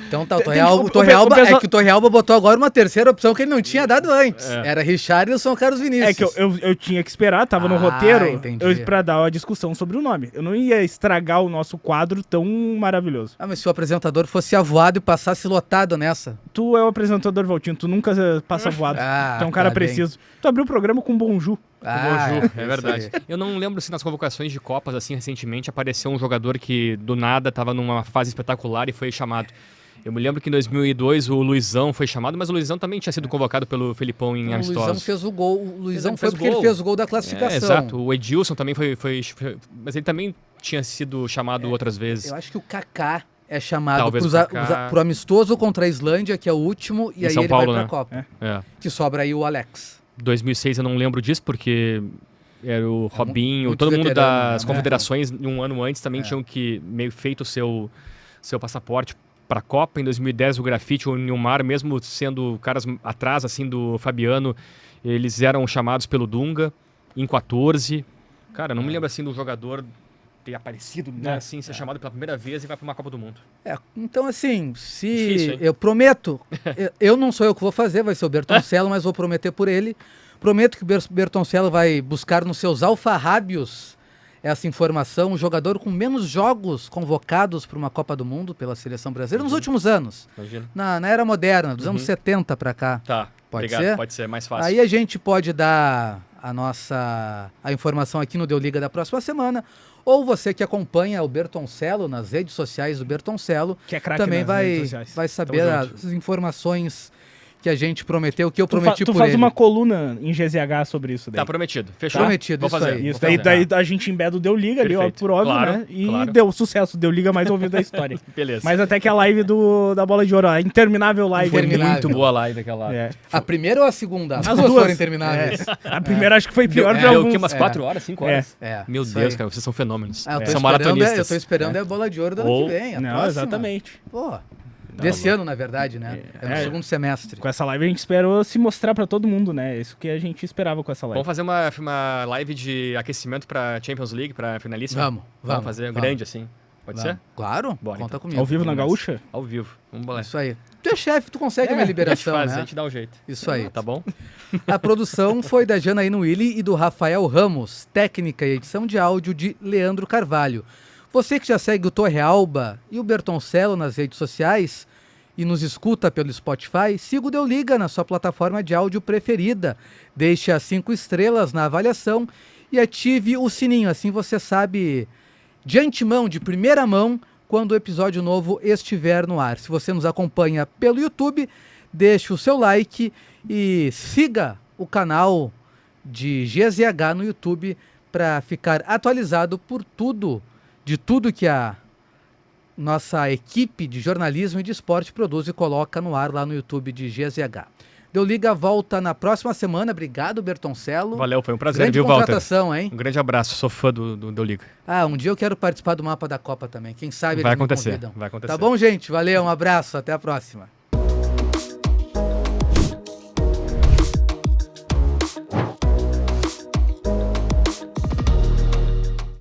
Então tá, o Tem- Torrealba, o é que o Torrealba botou agora uma terceira opção que ele não tinha dado antes. É. Era Richarlison ou Carlos Vinícius. É que eu tinha que esperar, tava no Ah, roteiro entendi. pra dar uma discussão sobre o nome. Eu não ia estragar o nosso quadro tão maravilhoso. Mas se o apresentador fosse avoado e passasse lotado nessa. Tu é o apresentador, Valtinho, tu nunca passa voado. Tu é um cara tá bem. preciso. Tu abriu o programa com Bonjour. Bonjour, isso é verdade. aí. Eu não lembro se nas convocações de Copas, assim, recentemente, apareceu um jogador que do nada estava numa fase espetacular e foi chamado. Eu me lembro que em 2002 o Luizão foi chamado, mas o Luizão também tinha sido convocado pelo Felipão em O Luizão amistosos. fez o gol. O Luizão Ele foi fez porque gol. ele fez o gol da classificação. Exato. O Edilson também foi, mas ele também tinha sido chamado outras vezes. Eu acho que o Kaká é chamado Talvez o Kaká. pro amistoso contra a Islândia, que é o último, e Em aí São ele Paulo, vai pra né? Copa. É. Que sobra aí o Alex. 2006 eu não lembro disso, porque era o Robinho, muito todo mundo veterano, das né? confederações, um ano antes, também tinham que meio feito o seu passaporte para a Copa. Em 2010 o Grafite, o Nilmar, mesmo sendo caras atrás assim do Fabiano, eles eram chamados pelo Dunga. Em 14, cara, não me lembro assim do jogador ter aparecido, né, assim, ser chamado pela primeira vez e vai para uma Copa do Mundo. Então, assim, Difícil, hein? eu prometo, eu não sou eu que vou fazer, vai ser o Bertoncello, mas vou prometer por ele. Prometo que o Bertoncello vai buscar nos seus alfarrábios essa informação, o jogador com menos jogos convocados para uma Copa do Mundo pela seleção brasileira nos últimos anos. Imagina. Na era moderna, dos anos 70 para cá. Tá, Pode obrigado. ser? Pode ser, mais fácil. Aí a gente pode dar a informação aqui no Deu Liga da próxima semana, ou você que acompanha o Bertoncello nas redes sociais do Bertoncello, Que é craque também nas redes vai sociais. saber Tamo junto. as informações que a gente prometeu, que eu Tu prometi por faz ele. uma coluna em GZH sobre isso daí. Tá prometido. Fechou? Prometido, Vou isso fazer. aí. Isso, vou daí, fazer. daí a gente embeda o Deu Liga ali, ó, Perfeito. por óbvio, Claro, né? E claro. deu sucesso, Deu Liga mais ouvido da história. Beleza. Mas até que a live da Bola de Ouro, a interminável live. Foi Interminável. muito boa a live aquela lá. É. A primeira ou a segunda? As As duas duas. foram intermináveis. A primeira acho que foi pior Deu, pra deu o alguns. quê? Umas É. 4 horas, 5 horas? É, Meu isso Deus, aí. cara, vocês são fenômenos. Ah, eu tô São esperando, maratonistas. eu tô esperando a Bola de Ouro do ano Ou- que vem. A Não, próxima. exatamente. Pô, desse ano, na verdade, né? É no É. segundo semestre. Com essa live a gente esperou se mostrar pra todo mundo, né? Isso que a gente esperava com essa live. Vamos fazer uma live de aquecimento pra Champions League, pra finalíssima? Vamos fazer vamos. grande assim. Pode Vamos. ser? Claro, Bora, conta então. comigo. Ao vivo na Vamos. Gaúcha? Ao vivo. Vamos bolar. Isso aí. Tu é chefe, tu consegue a minha A gente liberação, faz, né? a gente dá o jeito. Isso aí. Tá bom? A produção foi da Janaína Willi e do Rafael Ramos. Técnica e edição de áudio de Leandro Carvalho. Você que já segue o Torre Alba e o Bertoncello nas redes sociais e nos escuta pelo Spotify, siga o Deu Liga na sua plataforma de áudio preferida. Deixe as 5 estrelas na avaliação e ative o sininho. Assim você sabe de antemão, de primeira mão, quando o episódio novo estiver no ar. Se você nos acompanha pelo YouTube, deixe o seu like e siga o canal de GZH no YouTube para ficar atualizado por de tudo que a nossa equipe de jornalismo e de esporte produz e coloca no ar lá no YouTube de GZH. Deu Liga volta na próxima semana. Obrigado, Bertoncello. Valeu, foi um prazer, Grande viu, Walter? contratação, hein? Um grande abraço, sou fã do Deu Liga. Ah, um dia eu quero participar do mapa da Copa também. Quem sabe Vai eles me acontecer, convidam. vai acontecer. Tá bom, gente? Valeu, um abraço, até a próxima.